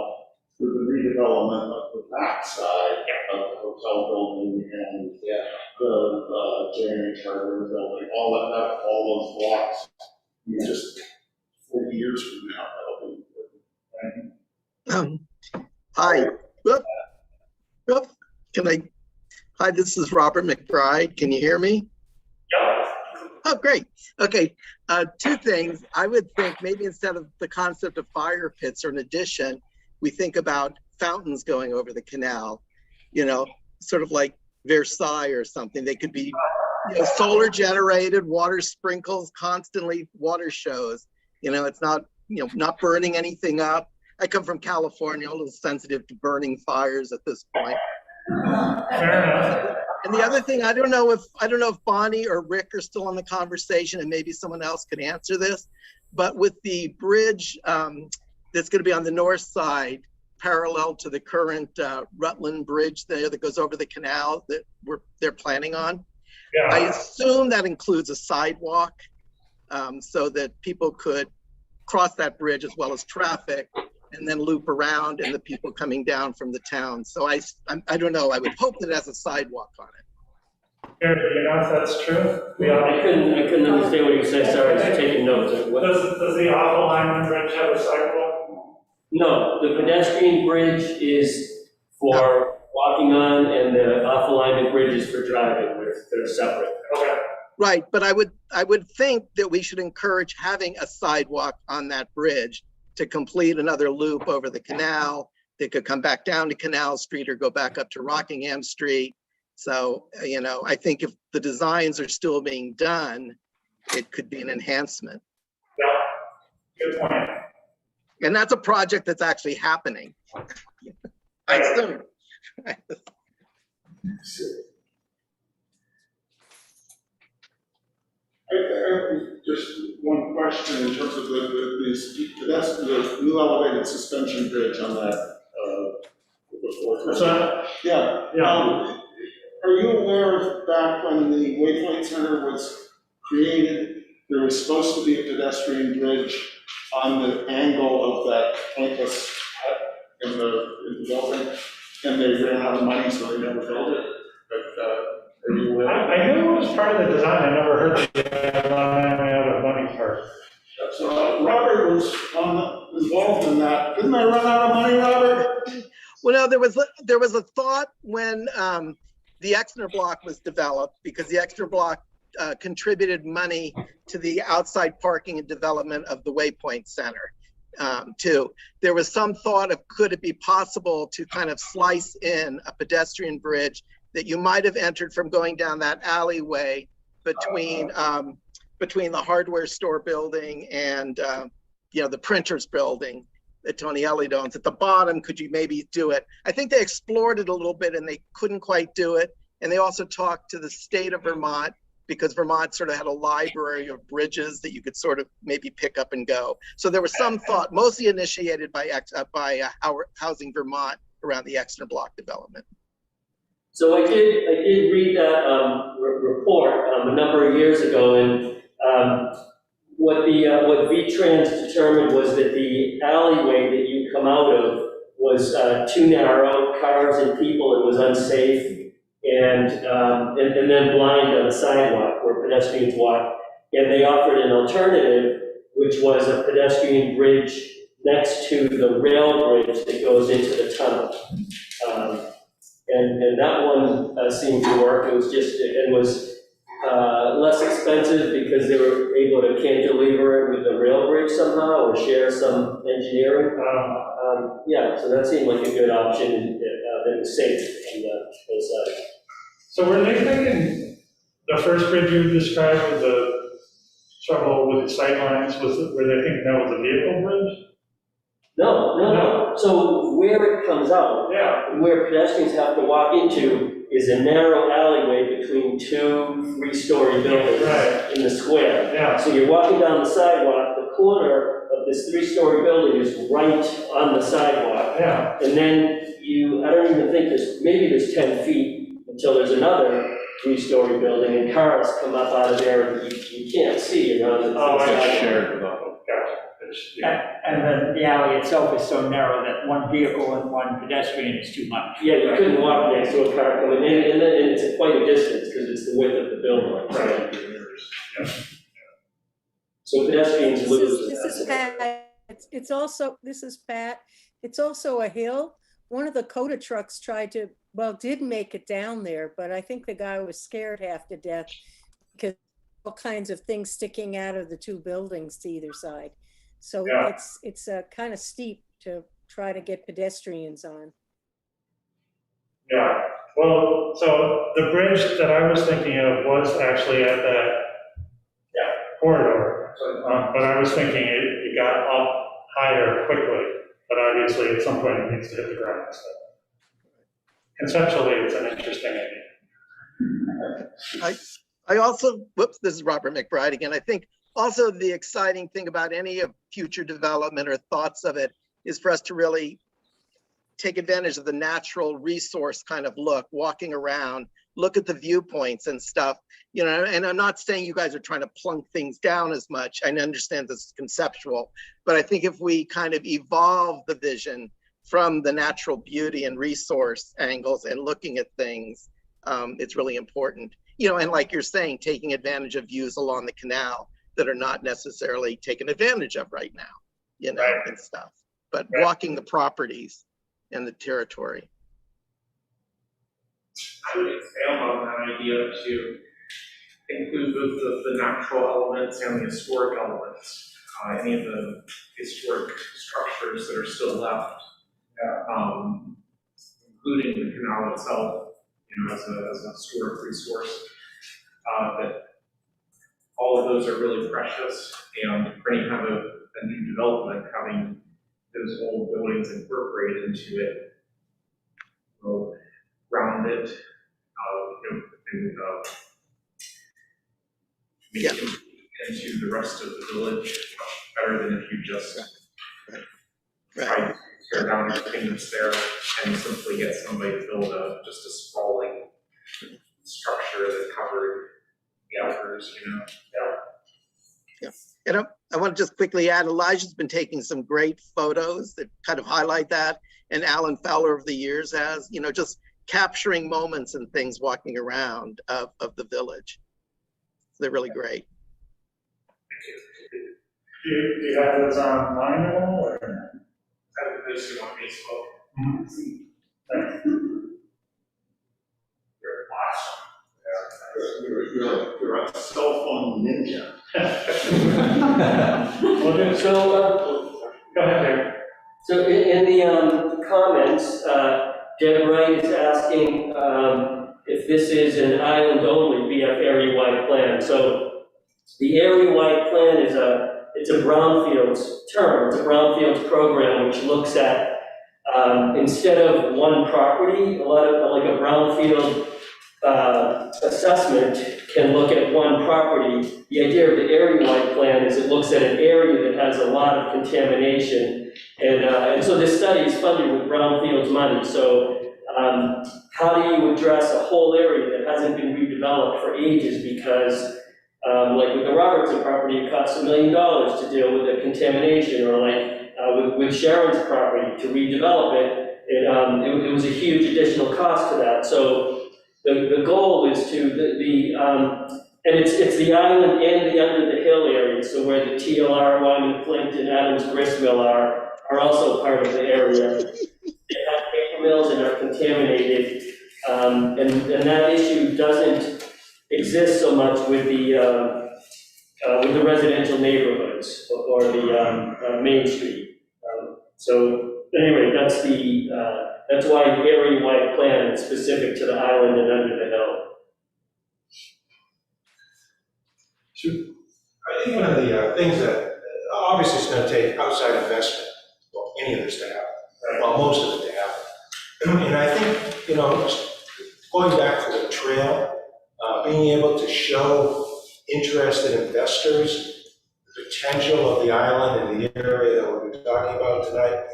for the redevelopment of the backside of the hotel building and the J&H Hardware building, all those blocks. Just 40 years from now, that'll be Hi. Hi, this is Robert McBride. Can you hear me? Yeah. Oh, great. Okay. 2 things. I would think maybe instead of the concept of fire pits or an addition, we think about fountains going over the canal, sort of like Versailles or something. They could be solar generated, water sprinkles, constantly water shows. It's not, not burning anything up. I come from California, a little sensitive to burning fires at this point. Fair enough. And the other thing, I don't know if Bonnie or Rick are still on the conversation, and maybe someone else could answer this, but with the bridge that's going to be on the north side, parallel to the current Rutland Bridge there that goes over the canal that they're planning on. Yeah. I assume that includes a sidewalk so that people could cross that bridge as well as traffic and then loop around and the people coming down from the town. So I don't know, I would hope that it has a sidewalk on it. Gary, do you know if that's true? I couldn't understand what you said, sorry, I was taking notes. Does the awful lineman bridge have a sidewalk? No, the pedestrian bridge is for walking on, and the off-alignment bridge is for driving. They're separate. Okay. Right, but I would think that we should encourage having a sidewalk on that bridge to complete another loop over the canal. They could come back down to Canal Street or go back up to Rockingham Street. So, you know, I think if the designs are still being done, it could be an enhancement. Yeah, good point. And that's a project that's actually happening. I assume. I have just one question in terms of the new elevated suspension bridge on that, before. Yeah. Are you aware of back when the Waypoint Center was created, there was supposed to be a pedestrian bridge on the angle of that pointless hut in the building, and they ran out of money, so they never built it. But are you aware? I knew it was part of the design. I never heard the out of money part. So Robert was involved in that. Didn't they run out of money, Robert? Well, no, there was a thought when the Exner block was developed, because the Exner block contributed money to the outside parking and development of the Waypoint Center too. There was some thought of, could it be possible to kind of slice in a pedestrian bridge that you might have entered from going down that alleyway between the hardware store building and you know, the printers building that Tony Elliott owns. At the bottom, could you maybe do it? I think they explored it a little bit and they couldn't quite do it. And they also talked to the state of Vermont, because Vermont sort of had a library of bridges that you could sort of maybe pick up and go. So there was some thought, mostly initiated by Housing Vermont, around the Exner block development. So I did read that report a number of years ago, and what V-Trans determined was that the alleyway that you come out of was too narrow, cars and people, it was unsafe, and then blind on the sidewalk where pedestrians walk. And they offered an alternative, which was a pedestrian bridge next to the rail bridge that goes into the tunnel. And that one seemed to work. It was less expensive because they were able to cantilever it with the rail bridge somehow, or share some engineering. Yeah, so that seemed like a good option, and that was safe on both sides. So were they thinking the first bridge you described with the trouble with the sightlines, were they thinking that was a vehicle bridge? No. So where it comes out, where pedestrians have to walk into, is a narrow alleyway between two 3-story buildings in the square. Yeah. So you're walking down the sidewalk, the corner of this 3-story building is right on the sidewalk. Yeah. And then I don't even think maybe there's 10 feet until there's another 3-story building, and cars come up out of there, and you can't see around the I shared with them. And then the alley itself is so narrow that one vehicle and one pedestrian is too much. Yeah, you couldn't walk next to a car coming in, and it's quite a distance because it's the width of the building. Right. So pedestrians lose. This is Pat. This is Pat. It's also a hill. One of the Coda trucks did make it down there, but I think the guy was scared half to death because all kinds of things sticking out of the two buildings to either side. So it's kind of steep to try to get pedestrians on. Yeah, well, so the bridge that I was thinking of was actually at that corridor. But I was thinking it got up higher quickly, but obviously at some point it needs to hit the ground. So conceptually, it's an interesting idea. I also, this is Robert McBride again. I think also the exciting thing about any of future development or thoughts of it is for us to really take advantage of the natural resource kind of look, walking around look at the viewpoints and stuff, you know, and I'm not saying you guys are trying to plunk things down as much. I understand this is conceptual, but I think if we kind of evolve the vision from the natural beauty and resource angles and looking at things, it's really important. You know, and like you're saying, taking advantage of views along the canal that are not necessarily taken advantage of right now, you know, Right. and stuff, but Right. walking the properties and the territory. I would expand on that idea to include both the natural elements and the historic elements, any of the historic structures that are still left, including the canal itself, you know, as a historic resource. That all of those are really precious, and when you have a new development, having those old buildings incorporated into it will round it, you know, and make Yeah. it into the rest of the village much better than if you just Right. tried to tear down everything that's there and simply get somebody to build just a sprawling structure that covered the outdoors, you know. And I want to just quickly add, Elijah's been taking some great photos that kind of highlight that. And Alan Fowler over the years has, you know, just capturing moments and things walking around of the village. They're really great. Do you have those online at all, or? I would post it on Facebook. You're awesome. You're a cell phone ninja. Well, then, So, go ahead, Dave. so in the comments, Deb Wright is asking if this is an island-only BF area-wide plan. So the area-wide plan is it's a brownfields term. It's a brownfields program which looks at instead of one property, a lot of like a brownfield assessment can look at one property. The idea of the area-wide plan is it looks at an area that has a lot of contamination. And so this study is funded with brownfields money. So how do you address a whole area that hasn't been redeveloped for ages? Because like with the Robertson property, it costs $1 million to deal with the contamination, or like with Sharon's property to redevelop it, it was a huge additional cost to that. So the goal is to and it's the island and the under the hill area. So where the TLR, Wyman, Flint, and Adams Gristmill are also part of the area. They have paper mills and are contaminated, and that issue doesn't exist so much with the residential neighborhoods or the Main Street. So anyway, that's why the area-wide plan is specific to the island and under the hill. I think one of the things that obviously it's going to take outside investment for any of this to happen, well, most of it to happen. And I think, you know, going back to the trail, being able to show interested investors the potential of the island and the area that we're talking about tonight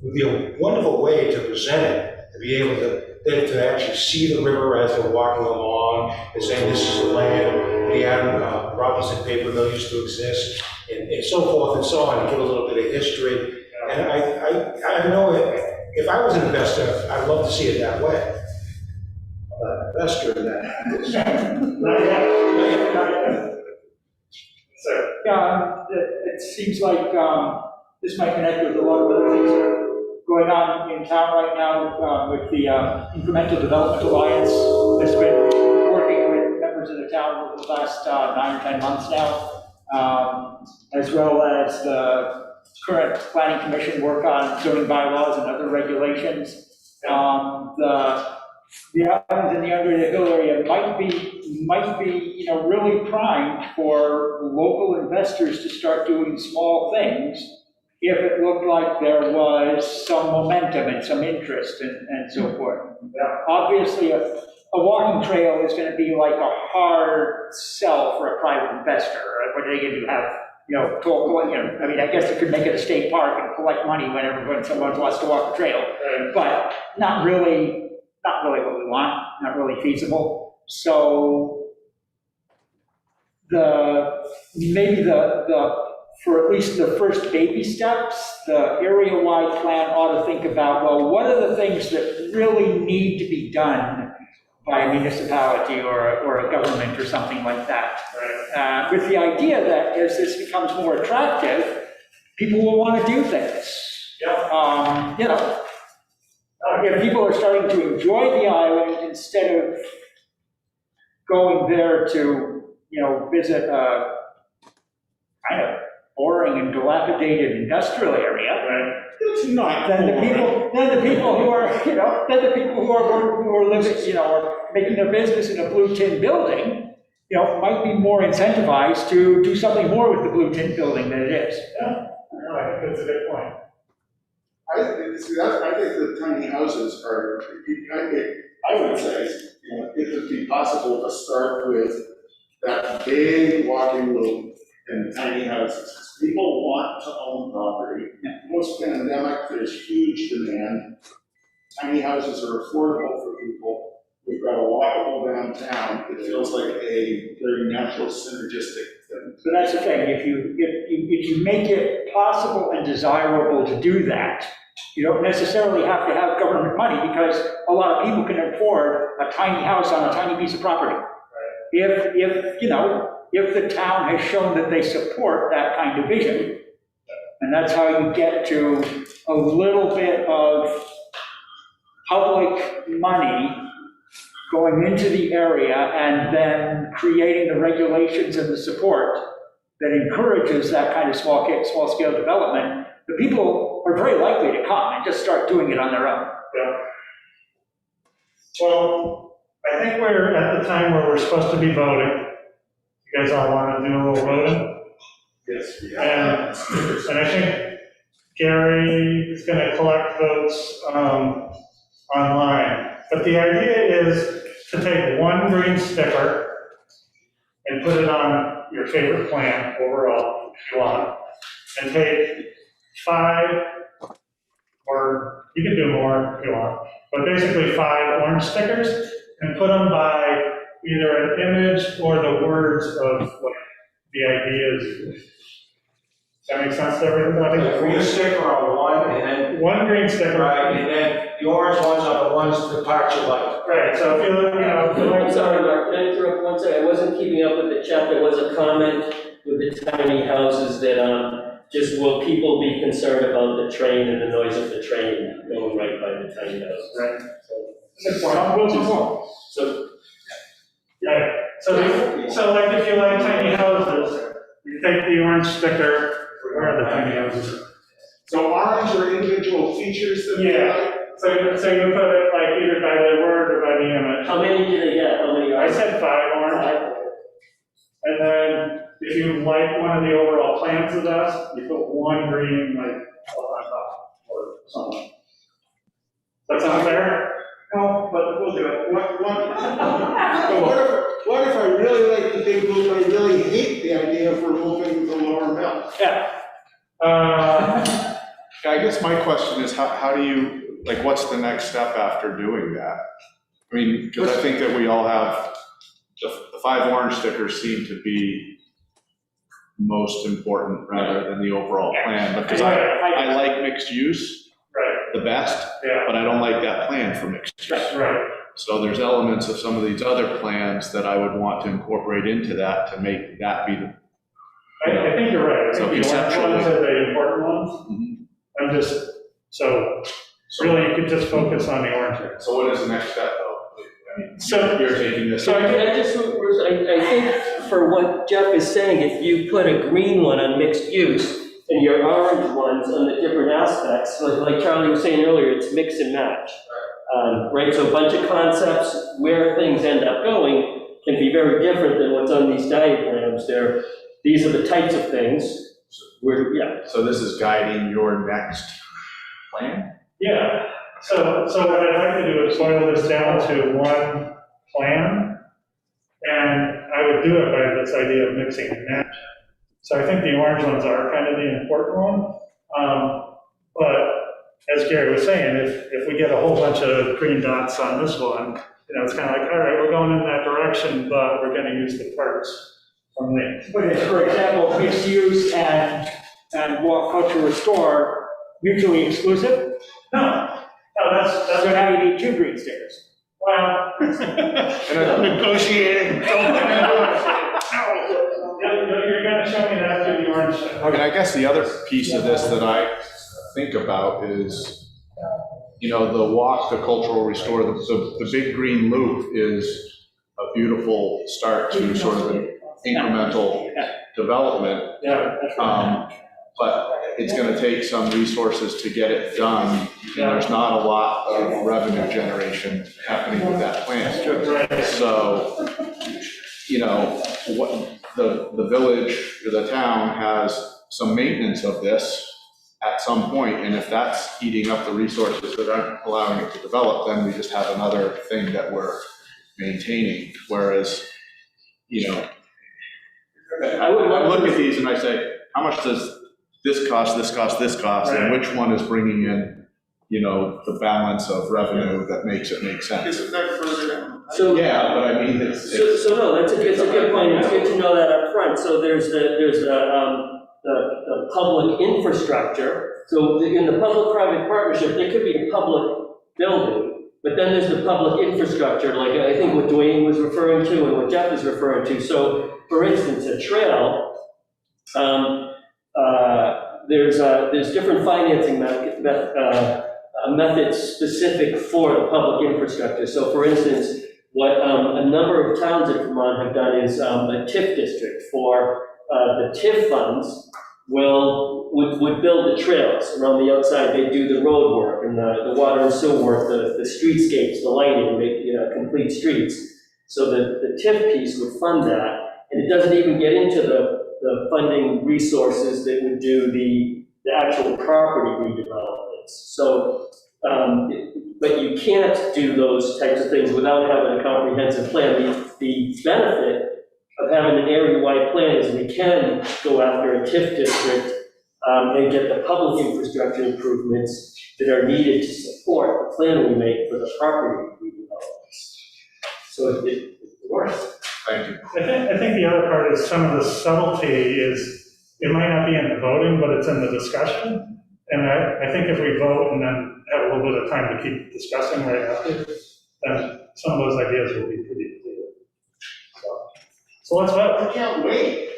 would be a wonderful way to present it, to be able to actually see the river as they're walking along and saying this is the land, the Adam Robinson paper mill used to exist, and so forth and so on, and give a little bit of history. And I know if I was an investor, I'd love to see it that way. I'm not an investor in that. Yeah, it seems like this might connect with a lot of other things that are going on in town right now with the Incremental Development Alliance that's been working with members of the town over the last 9 or 10 months now, as well as the current Planning Commission work on zoning bylaws and other regulations. The islands in the under the hill area might be, you know, really primed for local investors to start doing small things if it looked like there was some momentum and some interest and so forth. Obviously, a walking trail is going to be like a hard sell for a private investor. What are they going to have? You know, I mean, I guess you could make it a state park and collect money when someone wants to walk the trail, but not really what we want. not really feasible. So maybe for at least the first baby steps, the area-wide plan ought to think about, well, what are the things that really need to be done by a municipality or a government or something like that. With the idea that as this becomes more attractive, people will want to do things. You know, if people are starting to enjoy the island instead of going there to, you know, visit a kind of boring and dilapidated industrial area, It's not. then the people who are, you know, who are living, you know, or making their business in a blue tin building, you know, might be more incentivized to do something more with the blue tin building than it is. Yeah, no, I think that's a good point. I think the tiny houses are, I would say, you know, it would be possible to start with that big walking loop and tiny houses. People want to own property. Post-pandemic, there's huge demand. Tiny houses are affordable for people. We've got a walkable downtown. It feels like a very natural synergistic thing. So that's the thing, if you make it possible and desirable to do that, you don't necessarily have to have government money, because a lot of people can afford a tiny house on a tiny piece of property. If you know, if the town has shown that they support that kind of vision, and that's how you get to a little bit of public money going into the area and then creating the regulations and the support that encourages that kind of small-scale development, the people are very likely to come and just start doing it on their own. Yeah. Well, I think we're at the time where we're supposed to be voting. You guys all want to do a little voting? Yes. And I think Gary is going to collect votes online. But the idea is to take one green sticker and put it on your favorite plan overall, if you want, and take 5, or you can do more if you want, but basically 5 orange stickers and put them by either an image or the words of what the idea is. Does that make sense to everybody? A green sticker on one, and then, One green sticker. right, and then the orange ones are the ones, the parts you like. Right, so if you look, you know, I'm sorry, Mark, can I interrupt one second? I wasn't keeping up with the chat. There was a comment with the tiny houses that, just will people be concerned about the train and the noise of the train going right by the tiny houses? Right. So, Right, so like if you like tiny houses, you take the orange sticker, where are the tiny houses? So orange are individual features that we like? So you put it like either by the word or by the image. how many did they get? How many are? I said 5 orange. And then if you like one of the overall plans of us, you put 1 green like on top or something. That sound fair? No, but we'll do it. What if I really like the big loop, I really hate the idea of removing the lower mill? Yeah. I guess my question is, how do you, like, what's the next step after doing that? I mean, because I think that we all have, the 5 orange stickers seem to be most important rather than the overall plan, because I like mixed use the best, but I don't like that plan for mixed use. Right. So there's elements of some of these other plans that I would want to incorporate into that to make that be the. I think you're right. I So think the orange conceptually. ones are the important ones. I'm just, so really you could just focus on the orange here. So what is the next step though? I mean, So- you're taking this. So I think for what Jeff is saying, if you put a green one on mixed use and your orange ones on the different aspects, like Charlie was saying earlier, it's mix and match. Right, so a bunch of concepts, where things end up going can be very different than what's on these diagrams there. These are the types of things where, So this is guiding your next plan? Yeah, so what I'd like to do is boil this down to one plan, and I would do it by this idea of mixing and match. So I think the orange ones are kind of the important one, but as Gary was saying, if we get a whole bunch of green dots on this one, it's kind of like, all right, we're going in that direction, but we're gonna use the parts from there. But it's, for example, mixed use and walk culture restore mutually exclusive? No, that's, So now you need 2 green stickers. well. Negotiating. You're gonna show me that through the orange. And I guess the other piece of this that I think about is, the walk, the cultural restore, the big green loop is a beautiful start to sort of an incremental development. Yeah. But it's gonna take some resources to get it done, and there's not a lot of revenue generation happening with that plan. So, what, the village, or the town has some maintenance of this at some point, and if that's eating up the resources that aren't allowing it to develop, then we just have another thing that we're maintaining, whereas, I look at these and I say, how much does this cost, this cost, this cost, and which one is bringing in, the balance of revenue that makes it make sense? Isn't that further down? So, Yeah, but I mean, so no, it's a good point, it's good to know that up front. So there's the public infrastructure. So in the public-private partnership, there could be a public building, but then there's the public infrastructure, like I think what Dwayne was referring to and what Jeff is referring to. So for instance, a trail, there's different financing methods specific for the public infrastructure. So for instance, what a number of towns in Vermont have done is a TIF district for the TIF funds would build the trails around the outside. They do the road work and the water and sewer work, the streetscapes, the lighting, make complete streets. So the TIF piece would fund that, and it doesn't even get into the funding resources that would do the actual property redevelopments. So, but you can't do those types of things without having a comprehensive plan. The benefit of having an area-wide plan is we can go after a TIF district and get the public infrastructure improvements that are needed to support the plan we make for the property redevelopments. So it works. thank you. I think the other part is some of the subtlety is, it might not be in the voting, but it's in the discussion. And I think if we vote and then have a little bit of time to keep discussing right after, then some of those ideas will be pretty clear. So let's vote. I can't wait.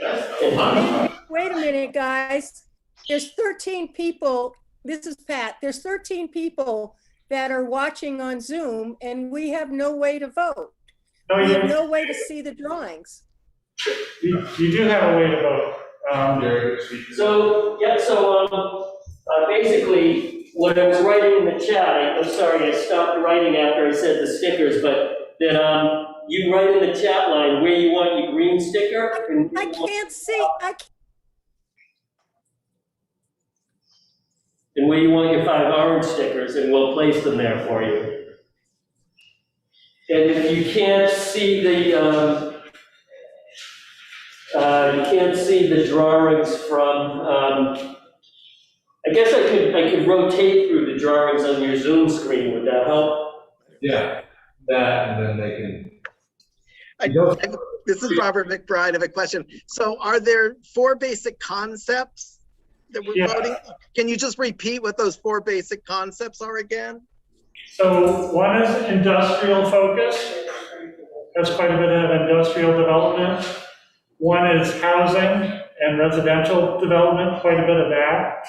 Wait a minute, guys. There's 13 people, this is Pat, there's 13 people that are watching on Zoom, and we have no way to vote. We have no way to see the drawings. You do have a way to vote. Basically, what I was writing in the chat, I'm sorry, I stopped writing after I said the stickers, but that you write in the chat line where you want your green sticker. And I can't see, and where you want your 5 orange stickers, and we'll place them there for you. And if you can't see the drawings from, I guess I could rotate through the drawings on your Zoom screen. Would that help? Yeah, that, and then they can. This is Robert McBride. I have a question. So are there 4 basic concepts that we're voting? Can you just repeat what those 4 basic concepts are again? So one is industrial focus. There's quite a bit of industrial development. One is housing and residential development, quite a bit of that.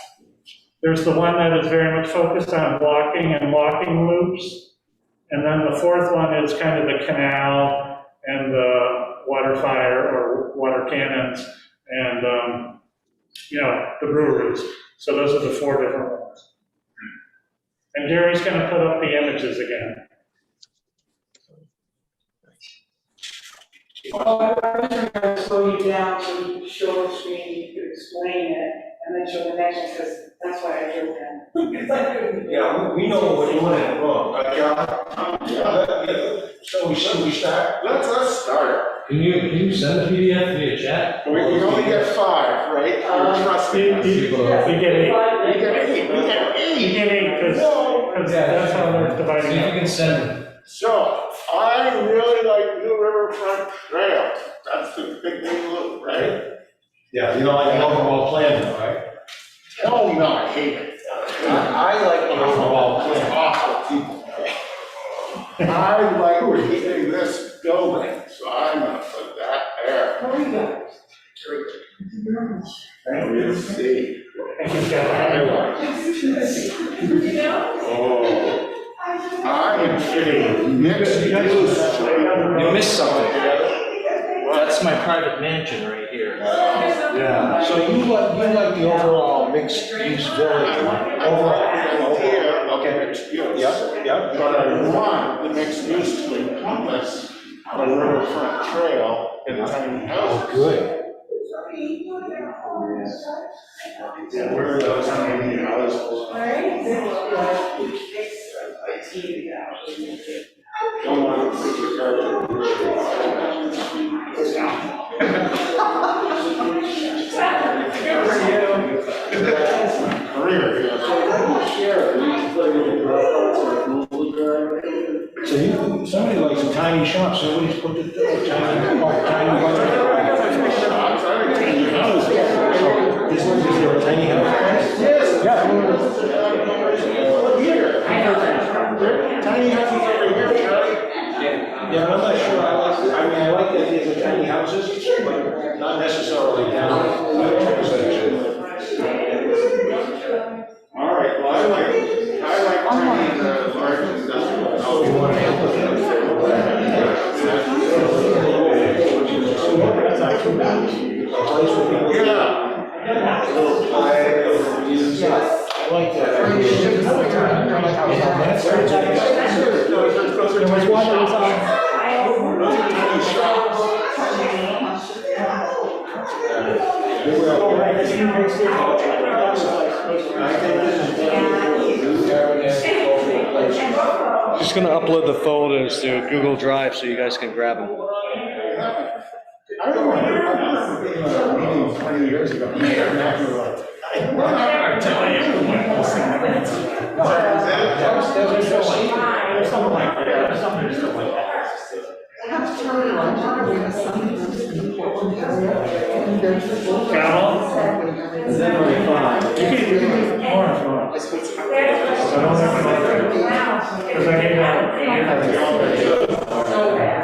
There's the one that is very much focused on walking and walking loops. And then the 4th one is kind of the canal and the water fire or water cannons and, the breweries. So those are the 4 different ones. And Gary's going to put up the images again. Well, I was going to slow you down so you could show the screen, you could explain it, and then show the next one, because that's why I drove in. Yeah, we know what you want to wrong, So we start? Let's start. Can you send the PDF via chat? We only get 5, right? Trust me. You get 8. You get 8 because that's how they're dividing See if up. you can send them. So, I really like New Riverfront Trail. That's the big loop, right? Yeah, you don't like the overall plan, though, right? Oh, no, I hate it. I like the overall plan. Awful people. I like keeping this building, so I'm gonna put that there. How are you guys? We'll see. Thank you, I like. Oh, I am kidding. Mixed use. You missed something. That's my private mansion right here. Yeah, so you like the overall mixed-use village, overall? Here, Okay. mixed use. Yep. But I want the mixed use to encompass the riverfront trail and tiny houses. Good. And where are those tiny houses? Don't want to put your car So somebody likes a tiny shop, somebody's put the tiny house. Is there a tiny house? Yes. Yeah. Tiny houses over here, Charlie. Yeah, I'm not sure I like the idea of tiny houses, but not necessarily down. All right, well, I like tiny, large industrial. Oh, you want to amplify? That's not too bad. Yeah. I like that idea. There was one that was on. Just gonna upload the photos to Google Drive so you guys can grab them. I remember being in a meeting 20 years ago. I'm not telling you. There's something like that. There's something just like that.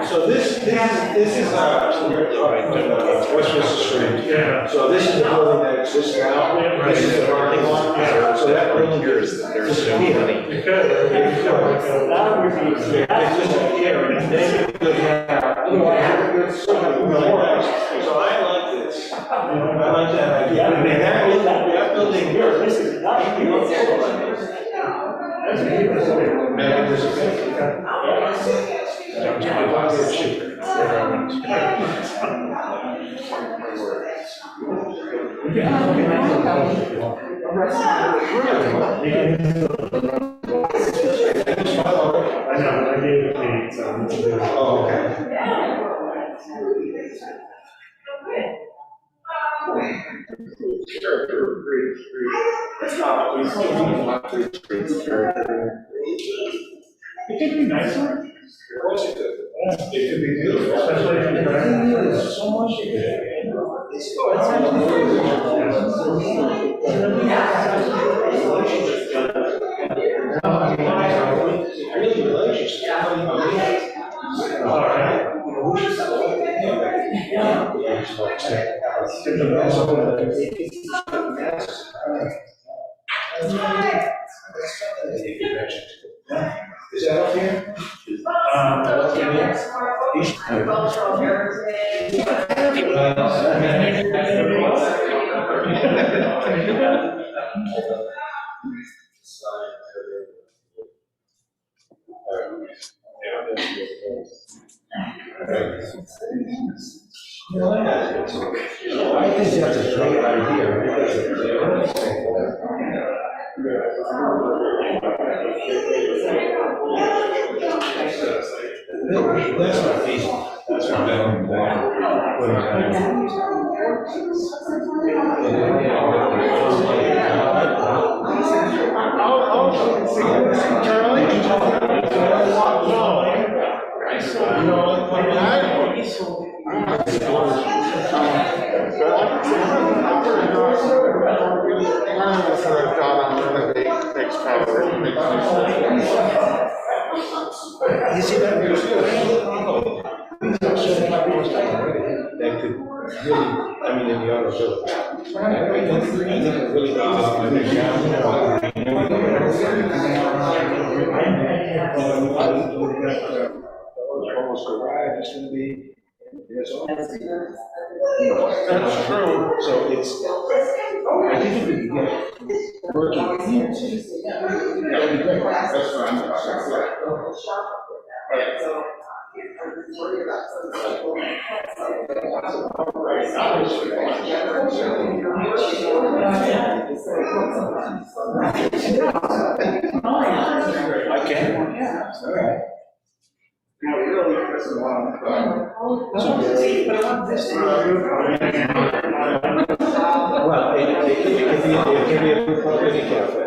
So this is Westminster Street. Yeah. So this is the building that exists now. This is the parking lot. So that building Here is that there's no money. You could. That would be. it's just a here, and then you could have, otherwise, so I like this. I like that idea. I mean, that building here, this is not. Oh, okay. It could be nicer. Of course it could. It could be beautiful. Especially if you're driving. There's so much you could. Really relationships. All right. Is that up here? What's in here? I think that's a great idea. That's not feasible. That's not Charlie? Thanks, Howard. You see that? That could really, I mean, in the auto build. I think it really almost garage is gonna be. That's true. So it's, I think if we can get working. That'd be great. That's fine. I can. All right. Now, really, that's a lot. Well, it can be a company cafe.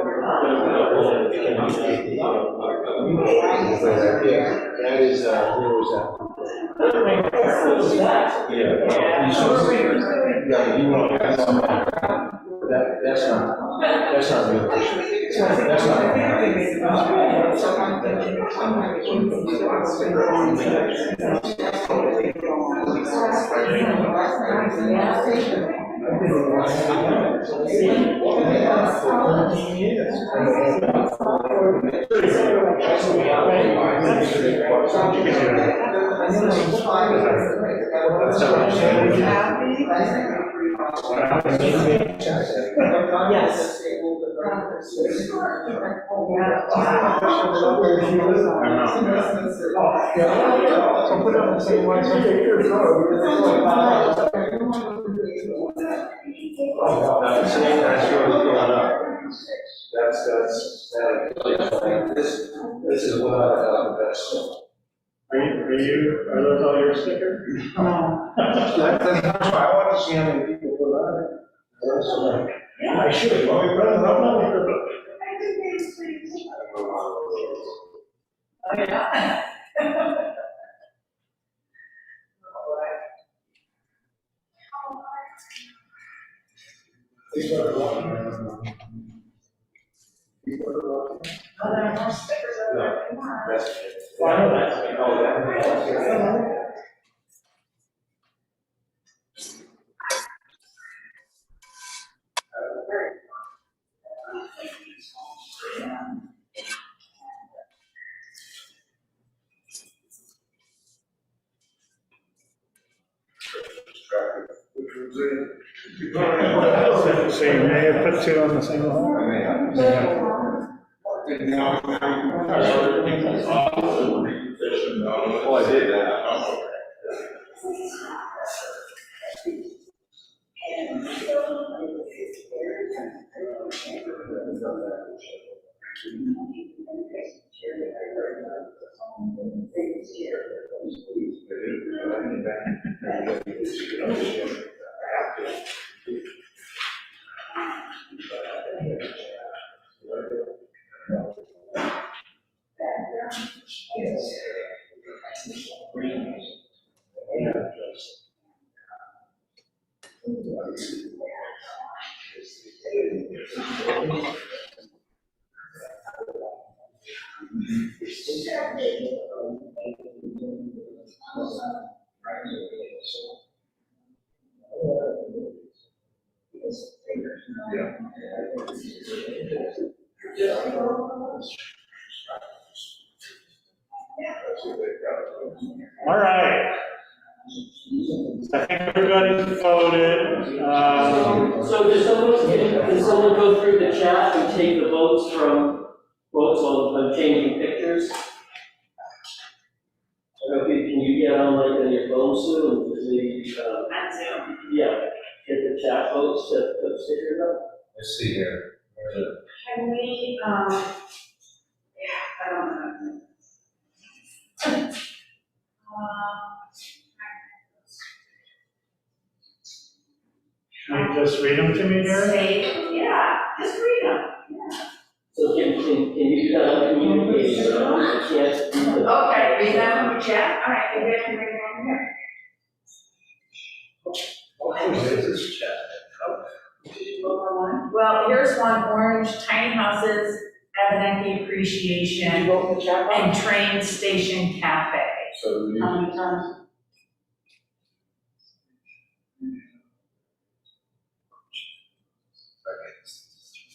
That is, where was that? Yeah. You want that's not real. That's not. Yes. This is what the best. Are those all your stickers? No. I want to see how many people put on it. I should. Well, we put it up on the Oh, yeah. So you may have put two on the same one? Yeah. Well, I did that. All right. I think everybody's voted. So does someone go through the chat and take the votes on changing pictures? Okay, can you get on like on your phone soon and yeah, get the chat votes to put stickers up? Let's see here. Can we, yeah, I don't know. Can you just read them to me here? Yeah, just read them. Yeah. So can you do that on communication? I can't do the. Okay, read that from the chat. All right, maybe I can read it over here. Well, here's one, orange, tiny houses Abenaki Appreciation, and Train Station Cafe. So we How many times?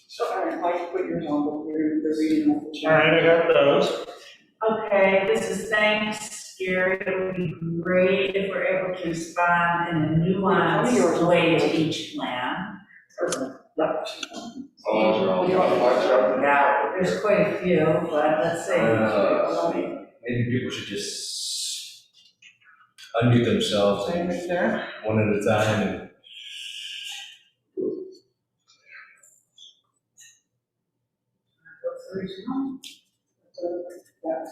So, all right, Mike, put yours on, but we're reading off the All right, I got those. Okay, this is thanks, Gary. It would be great if we're able to respond in a nuanced way to each plan. Yeah, there's quite a few, but let's see. Maybe people should just unmute themselves and one at a time and.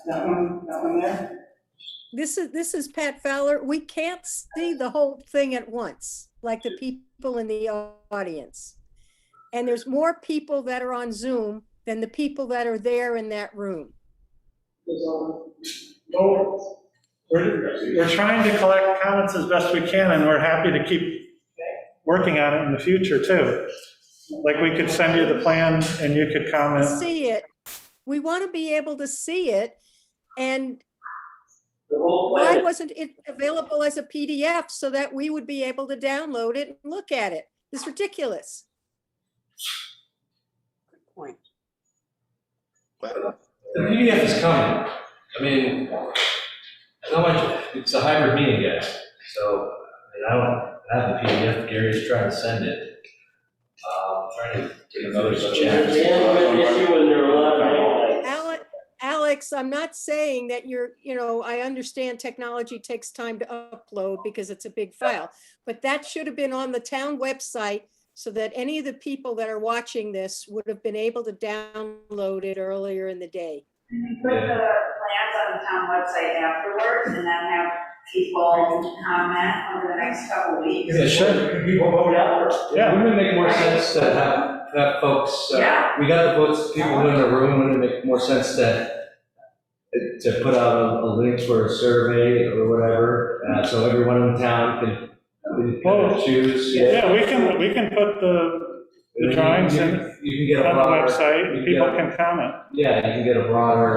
That one there. This is Pat Fowler. We can't see the whole thing at once, like the people in the audience. And there's more people that are on Zoom than the people that are there in that room. Well, we're trying to collect comments as best we can, and we're happy to keep working on it in the future too. Like we could send you the plan and you could comment. See it. We want to be able to see it. And why wasn't it available as a PDF so that we would be able to download it and look at it? It's ridiculous. Good point. The PDF is coming. I mean, how much, it's a hybrid meeting, guys. So, I don't have the PDF, Gary's trying to send it. Trying to get another chance. Alex, I'm not saying that I understand technology takes time to upload because it's a big file, but that should have been on the town website so that any of the people that are watching this would have been able to download it earlier in the day. Put the plans on the town website afterwards and then have people comment over the next couple of weeks. Yeah, sure. People vote after. Yeah. Wouldn't it make more sense to have folks, we got the votes, people in the room, wouldn't it make more sense to put out a link for a survey or whatever, so everyone in town can choose? Yeah, we can put the drawings in on the website, and people can comment. Yeah, you can get a broader,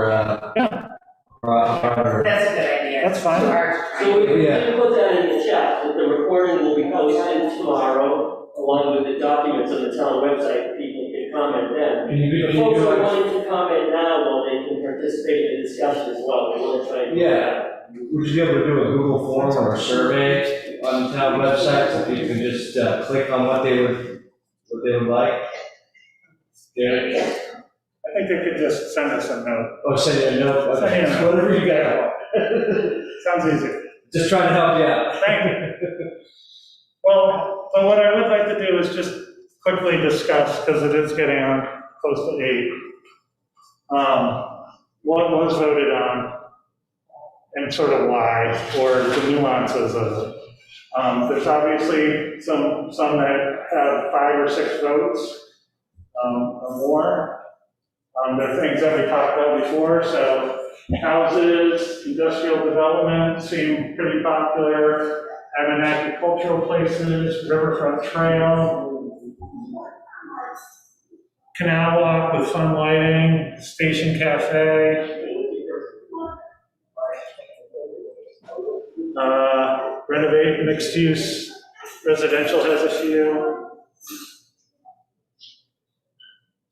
broader. That's a good idea. That's fine. So we can put that in the chat, that the recording will be posted tomorrow, along with the documents on the town website, people can comment then. The folks are wanting to comment now, while they can participate in the discussion as well. We want to try and do that. Would you be able to do a Google form or a survey on the town website, so people can just click on what they would like? Yeah. I think they could just send us a note. Oh, send you a note, okay. Send you a note. Whatever you got. Sounds easy. Just trying to help you out. Thank you. Well, so what I would like to do is just quickly discuss, because it is getting on close to 8, what was voted on and sort of why, or the nuances of it. There's obviously some that have 5 or 6 votes or more. There are things that we talked about before, so houses, industrial development seem pretty popular, having agricultural places, riverfront trail, canal walk with fun lighting, station cafe, renovate mixed use, residential has a few.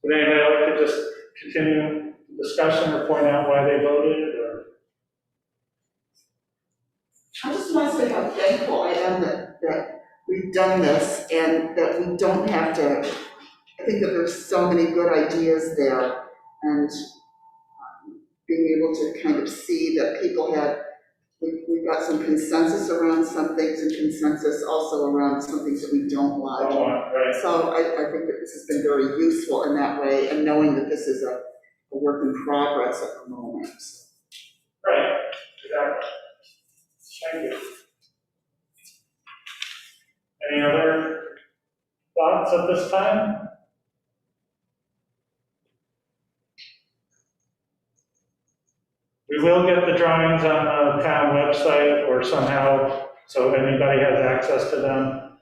Would anybody like to just continue the discussion or point out why they voted, or? I just want to say how thankful I am that we've done this and that we don't have to, I think that there's so many good ideas there, and being able to kind of see that people had, we've got some consensus around some things and consensus also around some things that we don't like. Right. So I think that this has been very useful in that way, and knowing that this is a work in progress at the moment. Right, exactly. Thank you. Any other thoughts at this time? We will get the drawings on the town website or somehow, so anybody has access to them.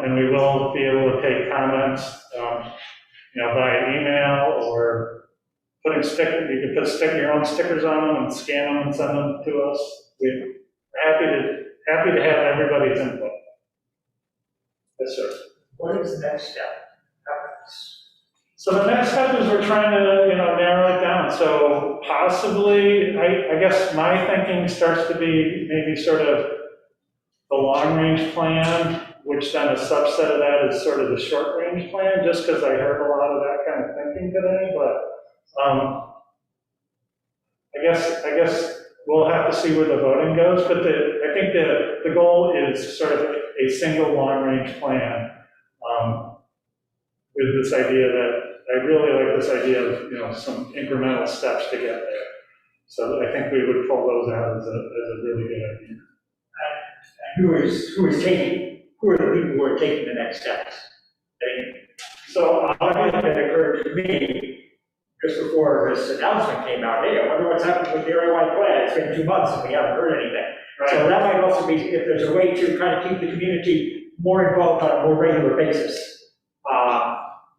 And we will be able to take comments, via email or putting you can put your own stickers on them and scan them and send them to us. We're happy to have everybody's input. Yes, sir. What is the next step? So the next step is we're trying to, narrow it down. So possibly, I guess my thinking starts to be maybe sort of the long-range plan, which then a subset of that is sort of the short-range plan, just because I heard a lot of that kind of thinking today, but I guess we'll have to see where the voting goes, but I think the goal is sort of a single long-range plan with this idea that I really like this idea of some incremental steps to get there. So I think we would pull those out as a really good idea. Who are the people who are taking the next steps? So I think that occurred to me just before this announcement came out, hey, I wonder what's happening with the area-wide plan. It's been 2 months and we haven't heard anything. Right. So that might also be, if there's a way to kind of keep the community more involved on a more regular basis,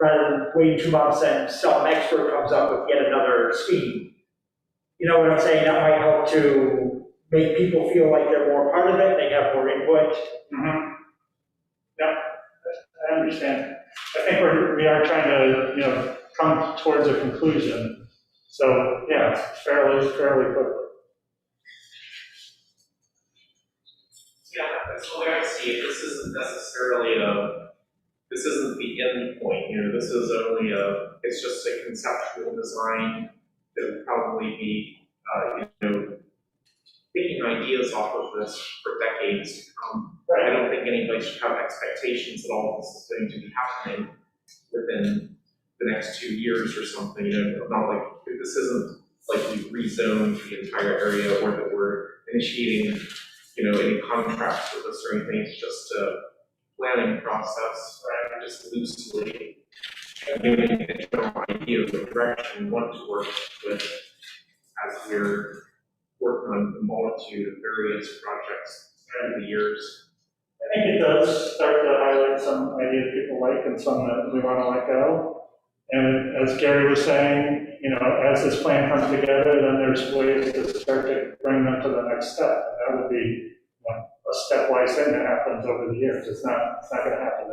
rather than waiting 2 months and some expert comes up with yet another scheme. You know what I'm saying? That might help to make people feel like they're more part of it, they have more input. Mm-hmm. Yep, I understand. I think we are trying to, come towards a conclusion. So, yeah, fairly quickly. Yeah, that's the way I see it. This isn't necessarily this isn't the end point, this is only it's just a conceptual design that would probably be, taking ideas off of this for decades to come. Right. I don't think anybody should have expectations that all of this is going to be happening within the next 2 years or something, not like, this isn't like we rezoned the entire area or that we're initiating, any contracts with us or anything. It's just a planning process, right? Just loosely giving a general idea of the direction we want to work with as we're working on a multitude of various projects through the years. I think it does start to highlight some ideas people like and some that we want to let go. And as Gary was saying, as this plan comes together, then there's ways to start to bring them to the next step. And that would be a stepwise thing that happens over the years. It's not going to happen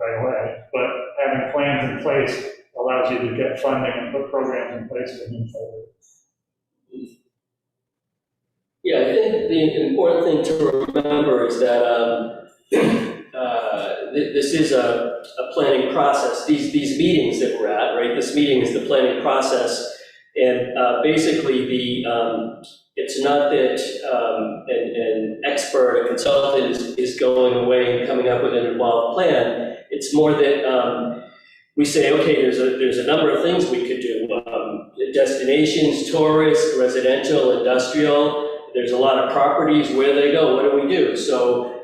right away. But having plans in place allows you to get funding and put programs in place to move forward. Yeah, I think the important thing to remember is that this is a planning process. These meetings that we're at, right? This meeting is the planning process, and basically it's not that an expert, a consultant is going away and coming up with an involved plan. It's more that we say, okay, there's a number of things we could do. Destinations, tourist, residential, industrial. There's a lot of properties. Where do they go? What do we do? So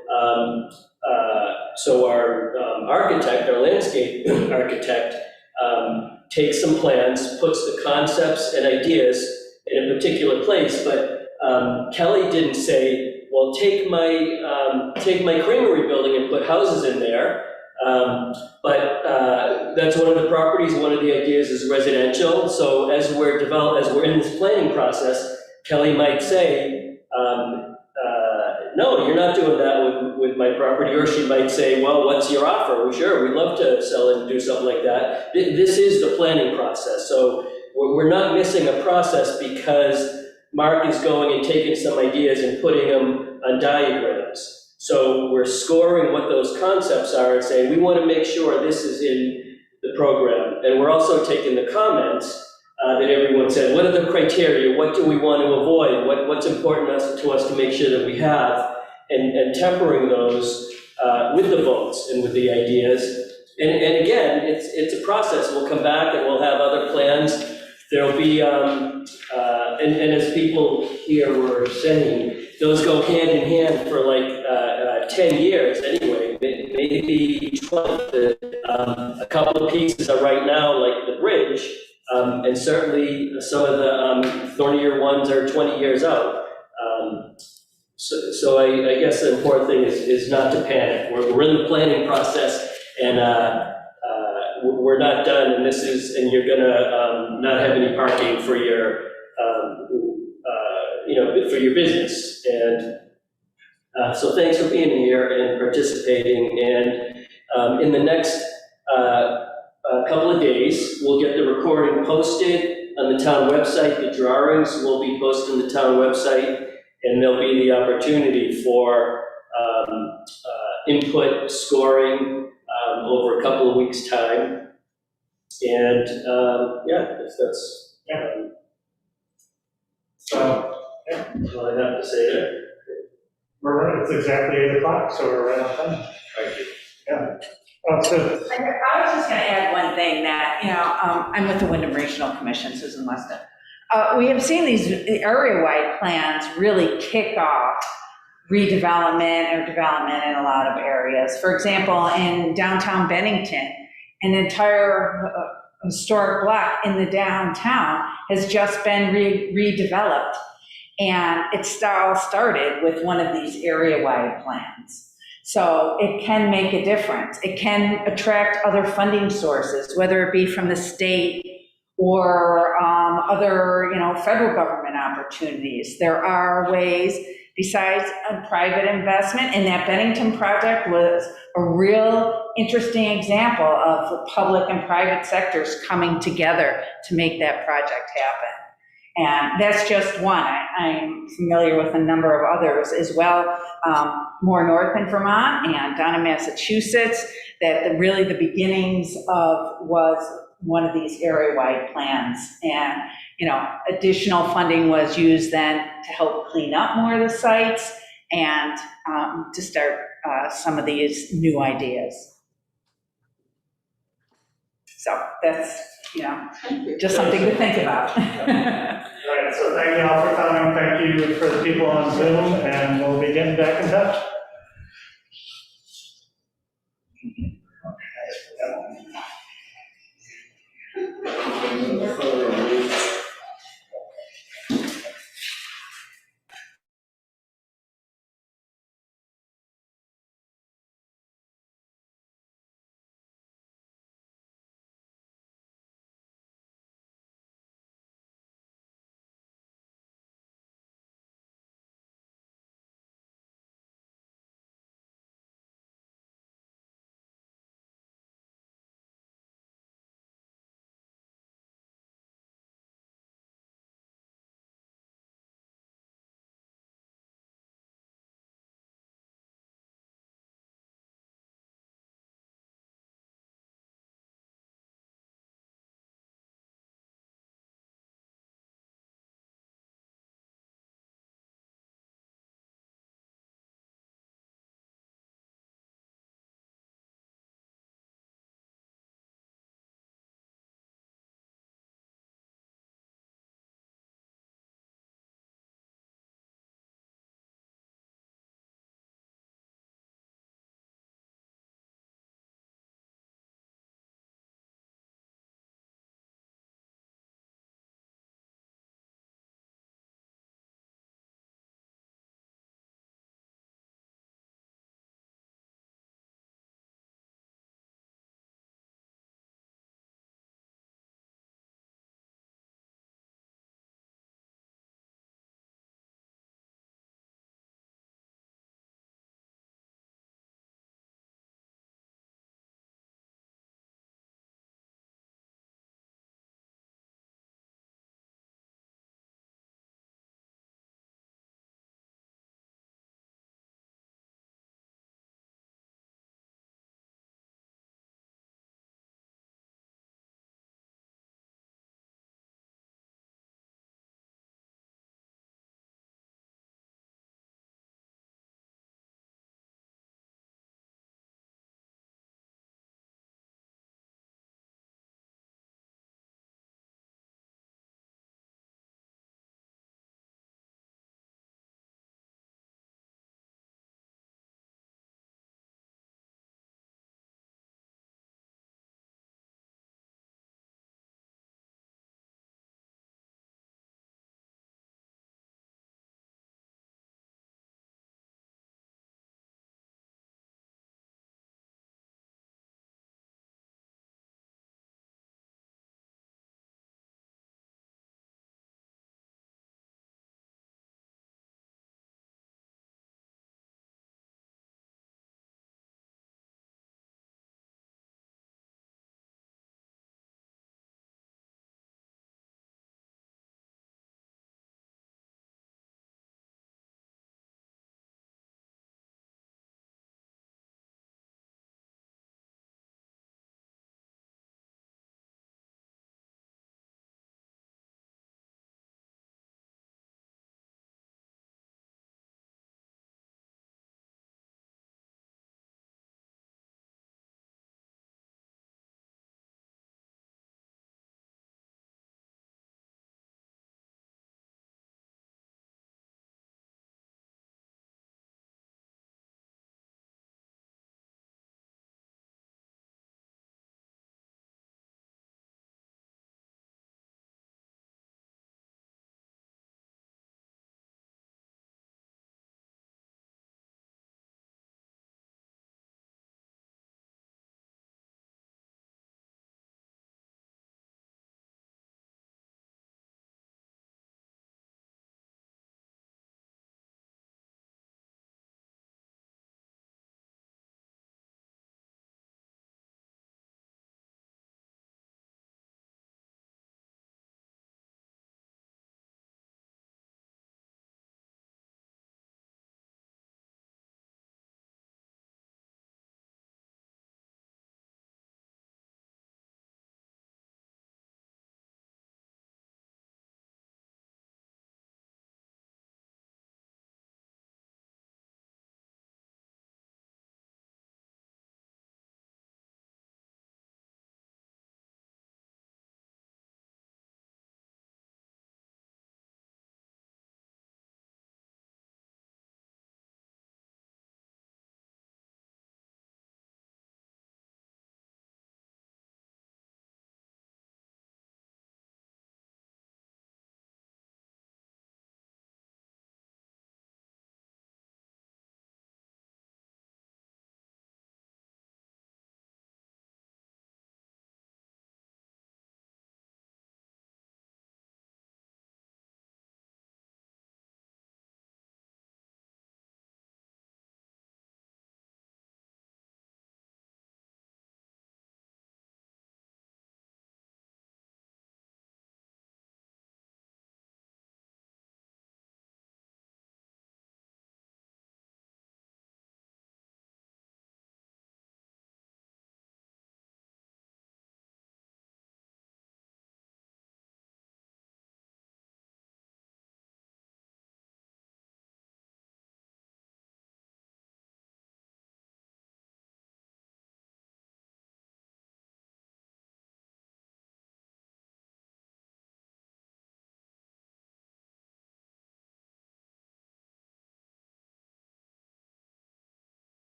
our architect, our landscape architect, takes some plans, puts the concepts and ideas in a particular place. But Kelly didn't say, well, take my creamery building and put houses in there. But that's one of the properties. One of the ideas is residential. So as we're in this planning process, Kelly might say, no, you're not doing that with my property. Or she might say, well, what's your offer? Well, sure, we'd love to sell it and do something like that. This is the planning process. So we're not missing a process because Mark is going and taking some ideas and putting them on diagrams. So we're scoring what those concepts are and saying, we want to make sure this is in the program. And we're also taking the comments that everyone said, what are the criteria? What do we want to avoid? What's important to us to make sure that we have? And tempering those with the votes and with the ideas. And again, it's a process. We'll come back and we'll have other plans. There'll be, and as people here were saying, those go hand in hand for like 10 years anyway, maybe 12. A couple of pieces are right now, like the bridge, and certainly some of the thornier ones are 20 years out. So I guess the important thing is not to panic. We're in the planning process, and we're not done, and you're gonna not have any parking for your, for your business. And so thanks for being here and participating. And in the next couple of days, we'll get the recording posted on the town website. The drawings will be posted on the town website, and there'll be the opportunity for input scoring over a couple of weeks' time. And that's So, yeah, that's all I have to say there. we're right, it's exactly 8 o'clock, so we're right on time. Thank you. Yeah. So, I was just gonna add one thing that, I'm with the Wyndham Regional Commission, Susan Weston. We have seen these area-wide plans really kick off redevelopment or development in a lot of areas. For example, in downtown Bennington, an entire historic block in the downtown has just been redeveloped. And it all started with one of these area-wide plans. So it can make a difference. It can attract other funding sources, whether it be from the state or other, federal government opportunities. There are ways besides a private investment, and that Bennington project was a real interesting example of the public and private sectors coming together to make that project happen. And that's just one. I'm familiar with a number of others as well, more north in Vermont and down in Massachusetts, that really the beginnings of was one of these area-wide plans. And, additional funding was used then to help clean up more of the sites and to start some of these new ideas. So that's, just something to think about. all right, so thank you all for coming. Thank you for the people on Zoom, and we'll be getting back in touch.